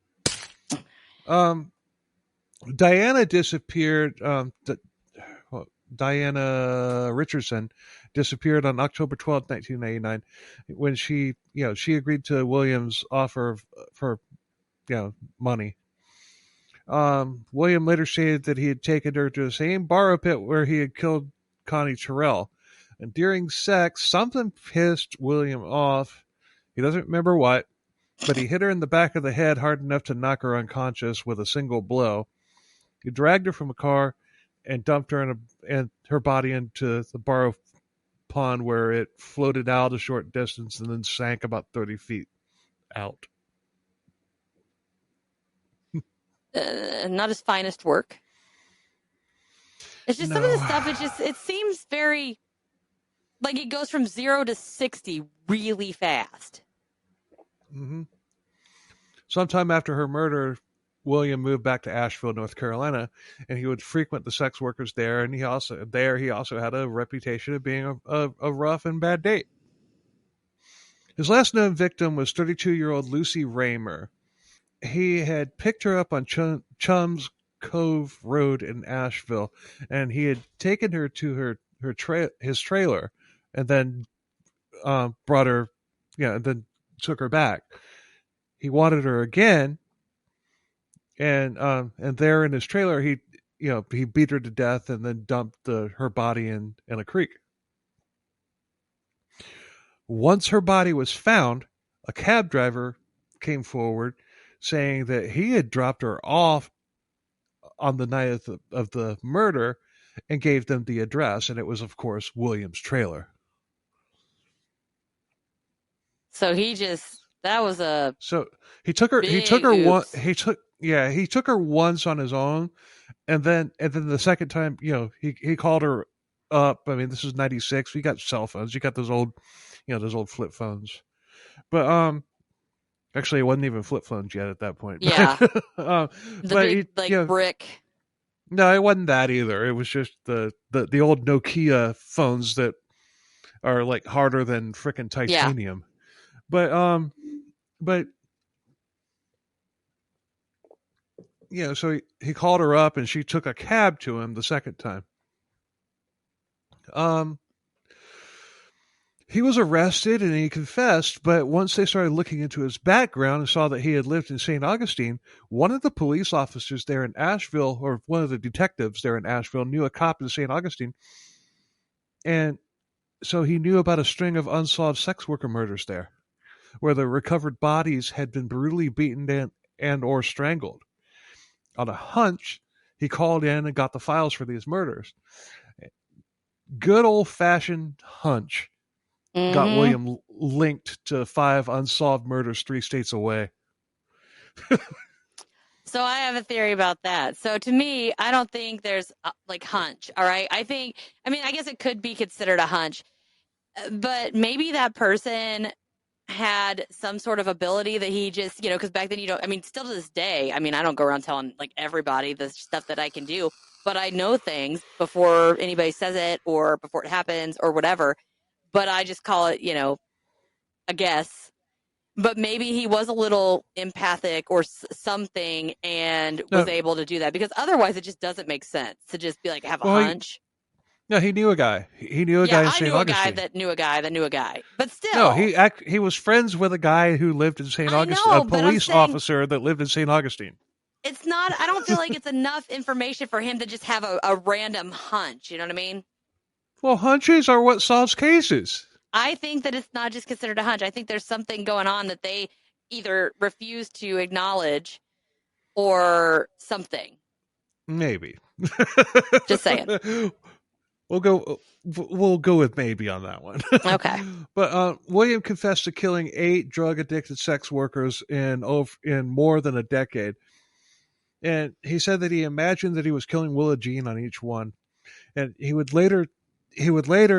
Diana disappeared. Diana Richardson disappeared on October 12th, 1999, when she agreed to William's offer for money. William later stated that he had taken her to the same borrow pit where he had killed Connie Terrell. And during sex, something pissed William off. He doesn't remember what, but he hit her in the back of the head hard enough to knock her unconscious with a single blow. He dragged her from a car and dumped her and her body into the borrow pond, where it floated out a short distance and then sank about 30 feet out. Not his finest work. It's just some of the stuff. It seems very like it goes from 0 to 60 really fast. Mm-hmm. Sometime after her murder, William moved back to Asheville, North Carolina, and he would frequent the sex workers there. And he also had a reputation of being a rough and bad date. His last known victim was 32-year-old Lucy Raymer. He had picked her up on Chums Cove Road in Asheville, and he had taken her to his trailer, and then brought her, and then took her back. He wanted her again, and there in his trailer, he beat her to death and then dumped her body in a creek. Once her body was found, a cab driver came forward saying that he had dropped her off on the night of the murder and gave them the address, and it was, of course, William's trailer. So he took her once on his own, and then the second time, he called her up. I mean, this is 96. We got cell phones. You got those old flip phones. But actually, it wasn't even flip phones yet at that point. Yeah. The big brick. No, it wasn't that either. It was just the old Nokia phones that are like harder than frickin' titanium. Yeah. But so he called her up and she took a cab to him the second time. He was arrested and he confessed, but once they started looking into his background and saw that he had lived in St. Augustine, one of the police officers there in Asheville, or one of the detectives there in Asheville, knew a cop in St. Augustine. And so he knew about a string of unsolved sex worker murders there, where the recovered bodies had been brutally beaten and or strangled. On a hunch, he called in and got the files for these murders. Good old-fashioned hunch. Mm-hmm. Got William linked to 5 unsolved murders 3 states away. So I have a theory about that. So to me, I don't think there's like hunch. All right. I guess it could be considered a hunch, but maybe that person had some sort of ability that he just, because back then you don't, I mean, still to this day, I mean, I don't go around telling like everybody the stuff that I can do, but I know things before anybody says it or before it happens or whatever. But I just call it, a guess. But maybe he was a little empathic or something and was No, able to do that, because otherwise it just doesn't make sense to just be like, have a well, hunch. no, he knew a guy. He knew a Yeah, guy in I St. knew a guy Augustine. that knew a guy that knew a guy. But No, still, he was friends with a guy who lived in St. I Augustine, a know, but I'm police saying officer that lived in St. Augustine. it's not, I don't feel like it's enough information for him to just have a random hunch. You know what I mean? Well, hunches are what solves cases. I think that it's not just considered a hunch. I think there's something going on that they either refuse to acknowledge or something. Maybe. Just saying. We'll go with maybe on that one. Okay. But William confessed to killing 8 drug-addicted sex workers in more than a decade. And he said that he imagined that he was killing Willa Jean on each one. And he would later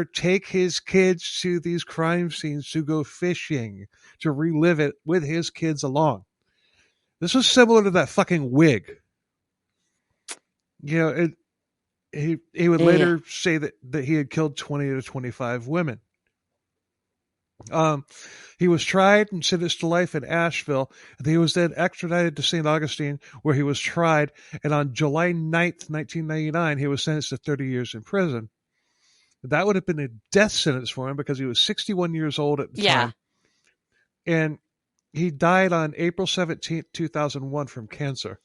take his kids to these crime scenes to go fishing, to relive it with his kids along. This was similar to that fucking wig. He would later say that he had killed 20 to 25 women. He was tried and sentenced to life in Asheville. And he was then extradited to St. Augustine, where he was tried. And on July 9th, 1999, he was sentenced to 30 years in prison. That would have been a death sentence for him because he was 61 years old at the time. And he died on April 17th, 2001 from cancer.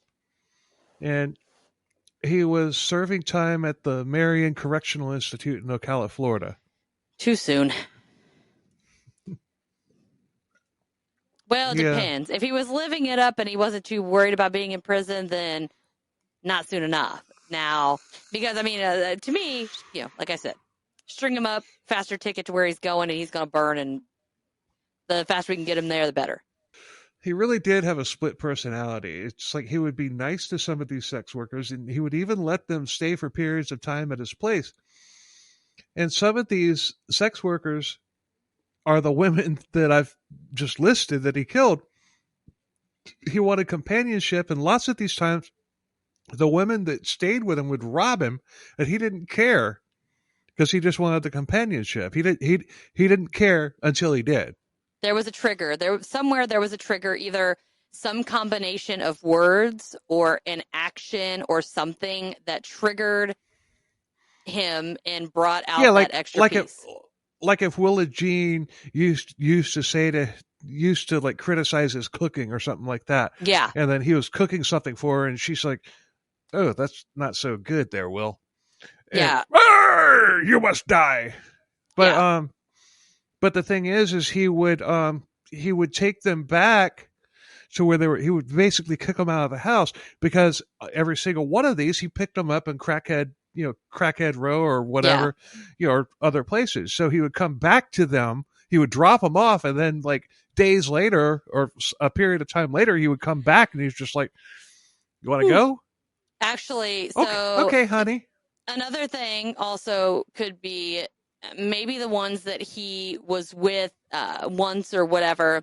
And he was serving time at the Marion Correctional Institute in Ocala, Florida. Too soon. Well, it depends. If he was living it up and he wasn't too worried about being in prison, then not soon enough. Now, because, I mean, to me, like I said, string him up, faster ticket to where he's going, and he's going to burn, and the faster we can get him there, the better. He really did have a split personality. It's like he would be nice to some of these sex workers, and he would even let them stay for periods of time at his place. And some of these sex workers are the women that I've just listed that he killed. He wanted companionship, and lots of these times, the women that stayed with him would rob him, and he didn't care because he just wanted the companionship. He didn't care until he did. There was a trigger. There was a trigger, either some combination of words or an action or something that triggered him and brought out that extra piece. Like if Willa Jean used to like criticize his cooking or something like that. Yeah. And then he was cooking something for her, and she's like, "Oh, that's not so good there, Will." Yeah. And, you must die. But but the thing is he would take them back to where they were. He would basically kick them out of the house because every single one of these, he picked them up in Crackhead Row or whatever, or other places. So he would come back to them. He would drop them off, and then like days later or a period of time later, he would come back, and he's just like, "You want to go?" Actually, so okay, honey. Another thing also could be maybe the ones that he was with once or whatever,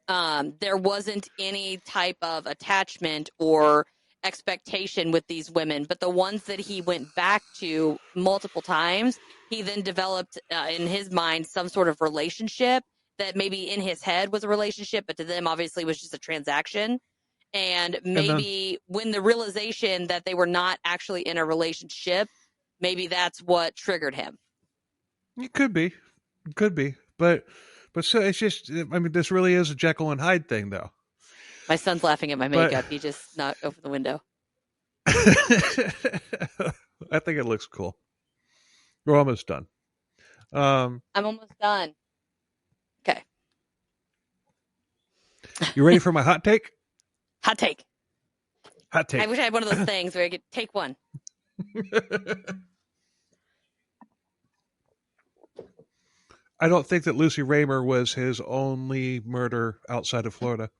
there wasn't any type of attachment or expectation with these women, but the ones that he went back to multiple times, he then developed in his mind some sort of relationship that maybe in his head was a relationship, but to them obviously was just a transaction. And maybe when the realization that they were not actually in a relationship, maybe that's what triggered him. It could be, but so it's just, I mean, this really is a Jekyll and Hyde thing, though. My son's laughing at my makeup. He just knocked over the window. I think it looks cool. We're almost done. I'm almost done. Okay. You ready for my hot take? Hot take. Hot take. I wish I had one of those things where I could take one. I don't think that Lucy Raymer was his only murder outside of Florida.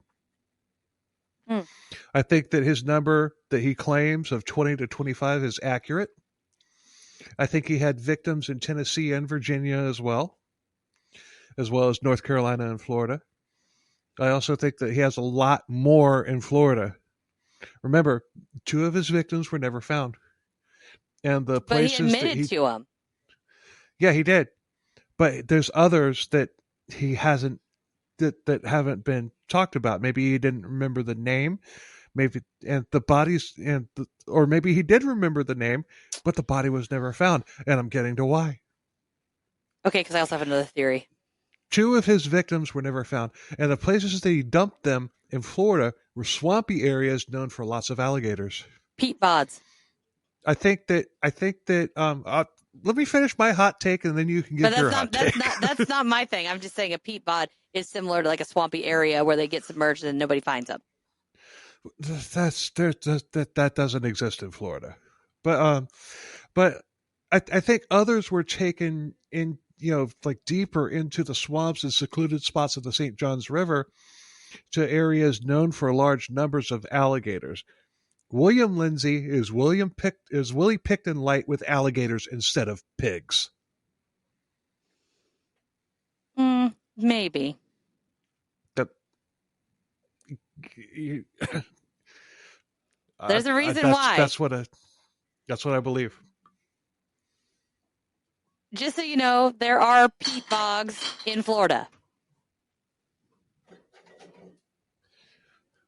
I think that his number that he claims of 20 to 25 is accurate. I think he had victims in Tennessee and Virginia as well as North Carolina and Florida. I also think that he has a lot more in Florida. Remember, 2 of his victims were never found. And the But he places that admitted to them. yeah, he did. But there's others that he hasn't, that haven't been talked about. Maybe he didn't remember the name. Maybe, and the bodies, or maybe he did remember the name, but the body was never found. And I'm getting to why. Okay, because I also have another theory. 2 of his victims were never found, and the places that he dumped them in Florida were swampy areas known for lots of alligators. Pete Bods. I think that let me finish my hot take, and then you can give your hot take. That's not my thing. I'm just saying a peat bod is similar to like a swampy area where they get submerged and nobody finds them. That doesn't exist in Florida, but I think others were taken in, like deeper into the swamps and secluded spots of the St. Johns River to areas known for large numbers of alligators. William Lindsey is Willie Picton light with alligators instead of pigs. Maybe. There's a reason why. That's what I believe. Just so you know, there are peat bogs in Florida.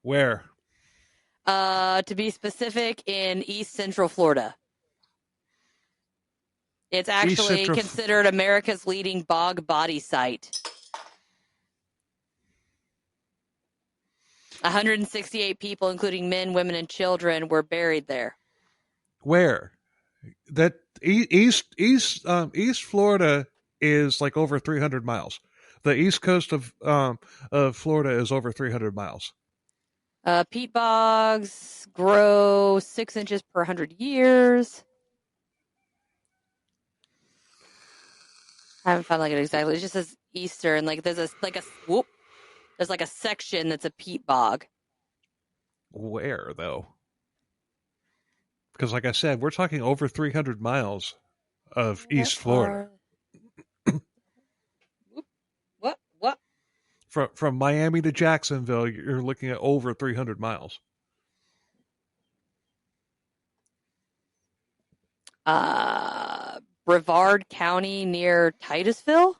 Where? To be specific, in East Central Florida. It's actually considered America's leading bog body site. 168 people, including men, women, and children, were buried there. Where? That East Florida is like over 300 miles. The east coast of Florida is over 300 miles. Peat bogs grow 6 inches per 100 years. I haven't found like it exactly. It just says eastern. Like there's there's like a section that's a peat bog. Where though? Because like I said, we're talking over 300 miles of East Florida. What? From Miami to Jacksonville, you're looking at over 300 miles. Brevard County near Titusville?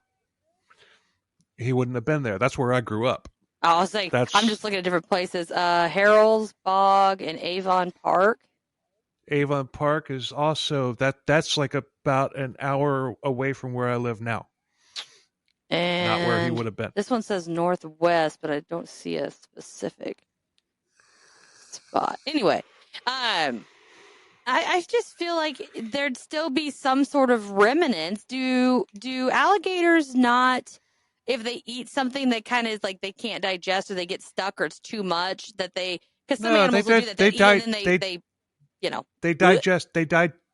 He wouldn't have been there. That's where I grew up. I was like, I'm just looking at different places. Harrell's Bog and Avon Park. Avon Park is also that's like about an hour away from where I live now. And not where he would have been. This one says northwest, but I don't see a specific spot. Anyway, I just feel like there'd still be some sort of remnants. Do alligators not, if they eat something that kind of is like they can't digest or they get stuck or it's too much, that because some animals will do that.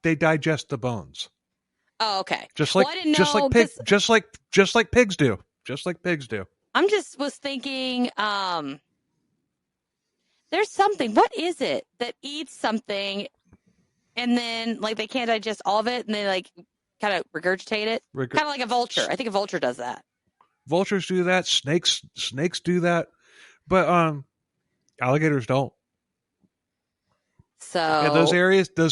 They digest the bones. Oh, okay. Just like pigs do. I'm just was thinking, there's something. What is it that eats something and then like they can't digest all of it and they like kind of regurgitate it? Kind of like a vulture. I think a vulture does that. Vultures do that. Snakes do that. But alligators don't. So and those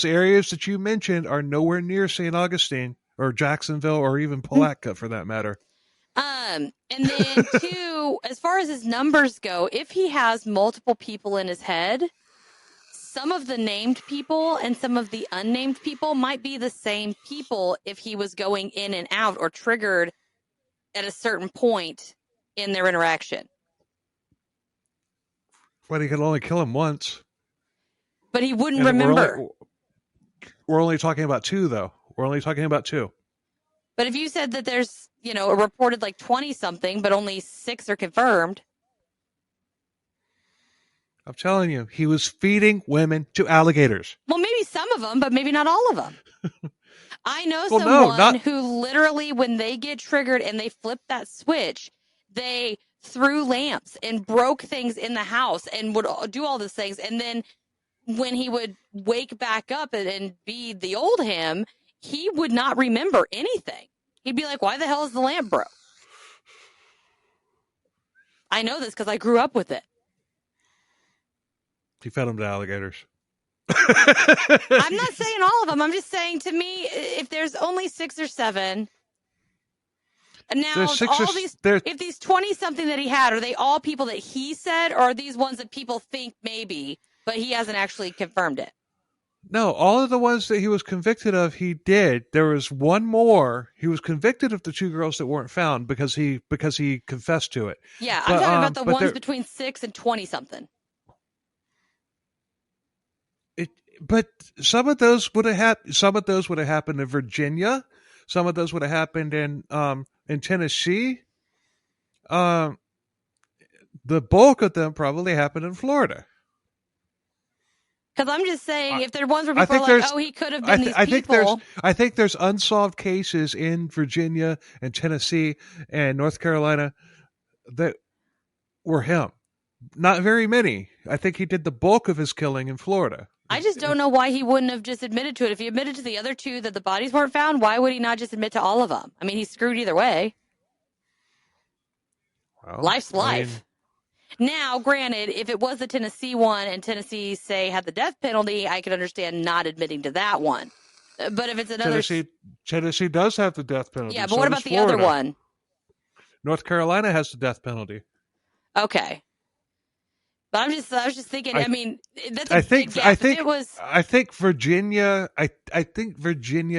areas that you mentioned are nowhere near St. Augustine or Jacksonville or even Palatka for that matter. And then two, as far as his numbers go, if he has multiple people in his head, some of the named people and some of the unnamed people might be the same people if he was going in and out or triggered at a certain point in their interaction. But he could only kill him once. But he wouldn't remember. We're only talking about 2, though. We're only talking about 2. But if you said that there's, a reported like 20-something, but only 6 are confirmed. I'm telling you, he was feeding women to alligators. Well, maybe some of them, but maybe not all of them. I know someone who literally, when they get triggered and they flip that switch, they threw lamps and broke things in the house and would do all these things. And then when he would wake back up and be the old him, he would not remember anything. He'd be like, why the hell is the lamp broke? I know this because I grew up with it. He fed them to alligators. I'm not saying all of them. I'm just saying, to me, if there's only 6 or 7, and now if these 20-something that he had, are they all people that he said, or are these ones that people think maybe, but he hasn't actually confirmed it? No, all of the ones that he was convicted of, he did. There was one more. He was convicted of the 2 girls that weren't found because he confessed to it. Yeah, I'm talking about the ones between 6 and 20-something. But some of those would have happened in Virginia. Some of those would have happened in Tennessee. The bulk of them probably happened in Florida. Because I'm just saying, if there are ones where people are like, oh, he could have been these people. I think there's unsolved cases in Virginia and Tennessee and North Carolina that were him. Not very many. I think he did the bulk of his killing in Florida. I just don't know why he wouldn't have just admitted to it. If he admitted to the other 2 that the bodies weren't found, why would he not just admit to all of them? I mean, he's screwed either way. Well, life's life. Now, granted, if it was the Tennessee one and Tennessee, say, had the death penalty, I could understand not admitting to that one. But if it's another... Tennessee does have the death penalty. Yeah, but what about the other one? North Carolina has the death penalty. Okay. But I was just thinking, I mean, that's a big gap. I think Virginia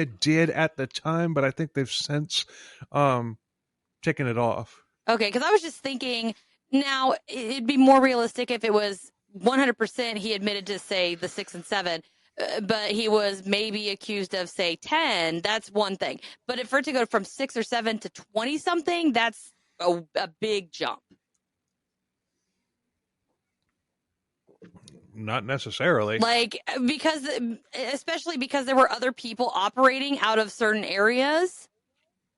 did at the time, but I think they've since taken it off. Okay, because I was just thinking, now it'd be more realistic if it was 100% he admitted to, say, the 6 and 7, but he was maybe accused of, say, 10. That's one thing. But if for it to go from 6 or 7 to 20-something, that's a big jump. Not necessarily. Especially because there were other people operating out of certain areas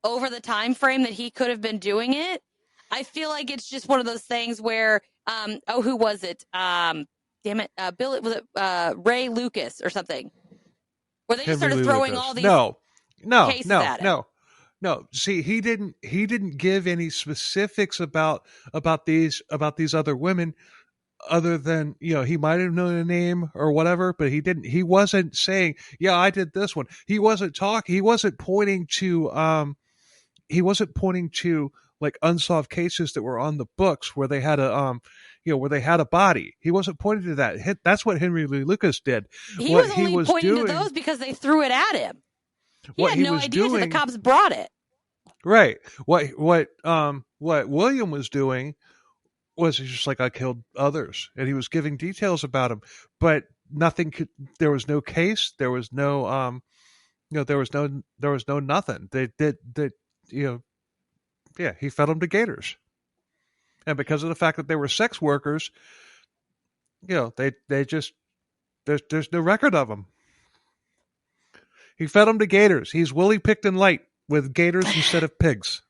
over the time frame that he could have been doing it. I feel like it's just one of those things where, who was it? Damn it. Bill, was it Ray Lucas or something? Where they just started throwing all these cases at him. No. See, he didn't give any specifics about these other women. Other than, he might have known a name or whatever, but he wasn't saying, yeah, I did this one. He wasn't pointing to like unsolved cases that were on the books where they had a body. He wasn't pointing to that. That's what Henry Lee Lucas did. He was only pointing to those because they threw it at him. He had no idea until the cops brought it. Right. What William was doing was just like, I killed others, and he was giving details about them, but there was no case, there was no there was no nothing. They did that, he fed them to gators, and because of the fact that they were sex workers, they just there's no record of them. He fed them to gators. He's Willie Picton Light with gators instead of pigs.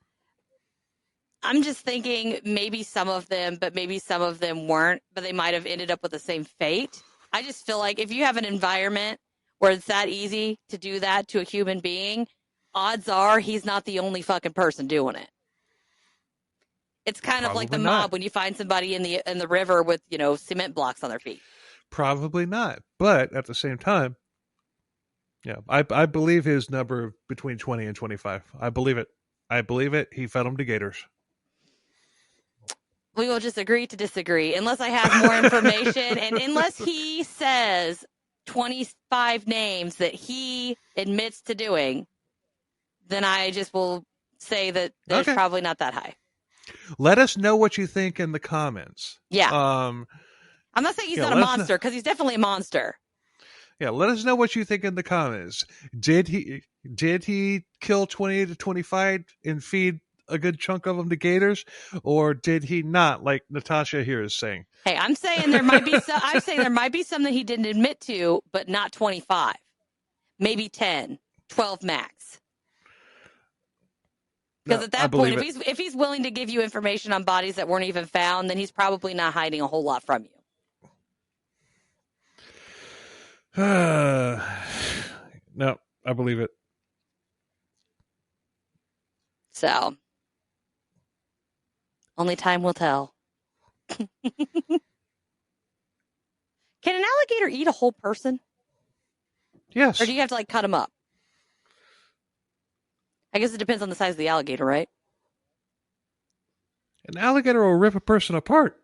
I'm just thinking maybe some of them, but maybe some of them weren't, but they might have ended up with the same fate. I just feel like if you have an environment where it's that easy to do that to a human being, odds are he's not the only fucking person doing it. It's kind of like the mob when you find somebody in the river with, cement blocks on their feet. Probably not. But at the same time, I believe his number between 20 and 25. I believe it. He fed them to gators. We will just agree to disagree unless I have more information and unless he says 25 names that he admits to doing, then I just will say that there's probably not that high. Let us know what you think in the comments. Yeah. I'm not saying he's not a monster, because he's definitely a monster. Yeah, let us know what you think in the comments. Did he kill 20 to 25 and feed a good chunk of them to gators, or did he not, like Natasha here is saying? Hey, I'm saying there might be some. I'm saying there might be some that he didn't admit to, but not 25. Maybe 10, 12 max. Because at that point, if he's willing to give you information on bodies that weren't even found, then he's probably not hiding a whole lot from you. No, I believe it. So, only time will tell. Can an alligator eat a whole person? Yes. Or do you have to like cut them up? I guess it depends on the size of the alligator, right? An alligator will rip a person apart.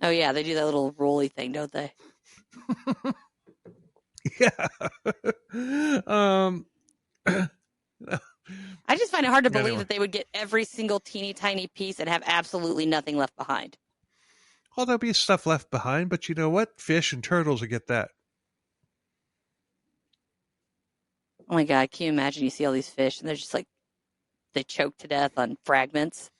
Oh yeah, they do that little rolly thing, don't they? Yeah. I just find it hard to believe Anyway. that they would get every single teeny tiny piece and have absolutely nothing left behind. Well, there'll be stuff left behind, but you know what? Fish and turtles will get that. Oh my God, can you imagine you see all these fish and they're just like, they choke to death on fragments?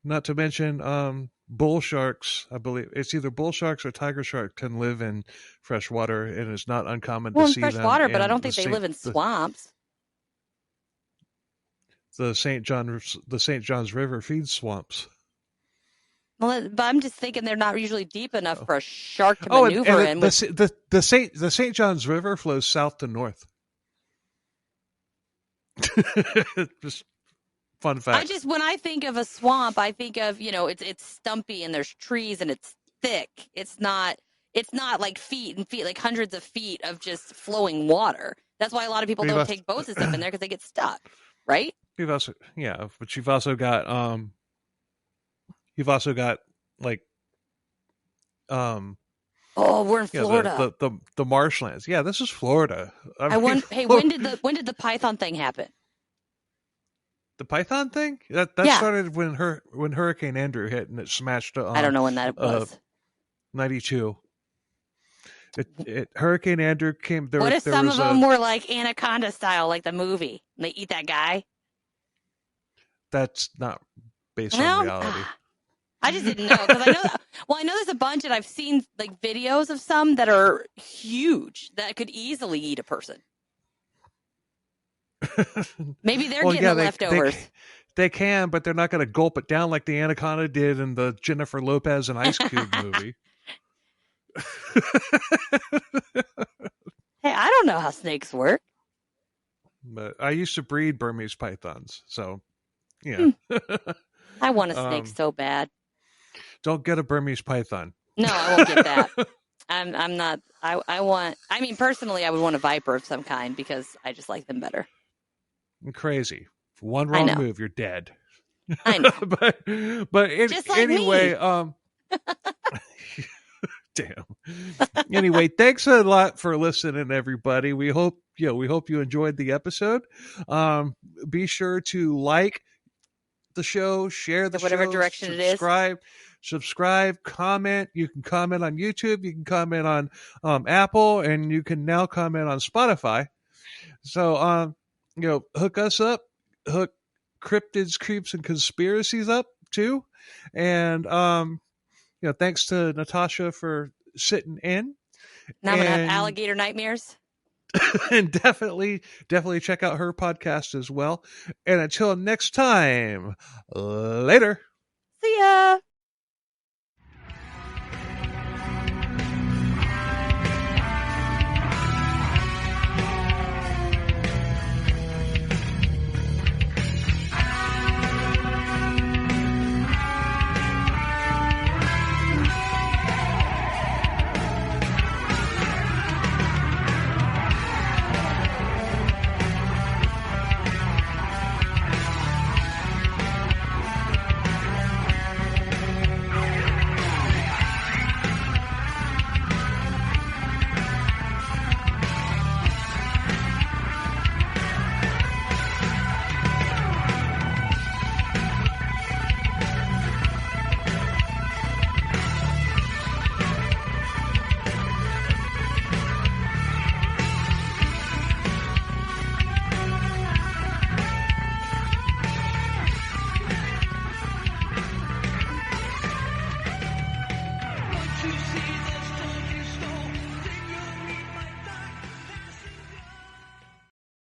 Not to mention, bull sharks, I believe. It's either bull sharks or tiger shark can live in fresh water, and it's not uncommon to In see fresh them water, but I in don't think they live in swamps. The St. John's River feeds swamps. Well, but I'm just thinking they're not usually deep enough for a shark to maneuver in. The St. John's River flows south to north. Just fun fact. When I think of a swamp, I think of, it's stumpy and there's trees and it's thick. It's not like feet and feet, like hundreds of feet of just flowing water. That's why a lot of people don't take boats and stuff in there because they get stuck, right? But you've also got like we're in Florida. The marshlands. Yeah, this is Florida. Hey, when did the python thing happen? The python thing? That started when Hurricane Andrew hit and it smashed. I don't know when that was. 92. Hurricane Andrew came. What if some of them were like Anaconda style, like the movie? And they eat that guy. That's not based on reality. I just didn't know because I know. I know there's a bunch, and I've seen like videos of some that are huge that could easily eat a person. Maybe they're getting the leftovers. They can, but they're not going to gulp it down like the Anaconda did in the Jennifer Lopez and Ice Cube movie. Hey, I don't know how snakes work. But I used to breed Burmese pythons, so yeah. I want a snake so bad. Don't get a Burmese python. No, I won't get that. I'm not. Personally, I would want a viper of some kind because I just like them better. Crazy. One wrong move, you're dead. I know. Anyway, damn. Anyway, thanks a lot for listening, everybody. We hope you enjoyed the episode. Be sure to like the show, share the whatever show, direction it is. Subscribe, comment. You can comment on YouTube, you can comment on Apple, and you can now comment on Spotify. So hook us up, hook Cryptids, Creeps, and Conspiracies up too. And thanks to Natasha for sitting in. Now I'm gonna have alligator nightmares. And definitely check out her podcast as well. And until next time, later. See ya.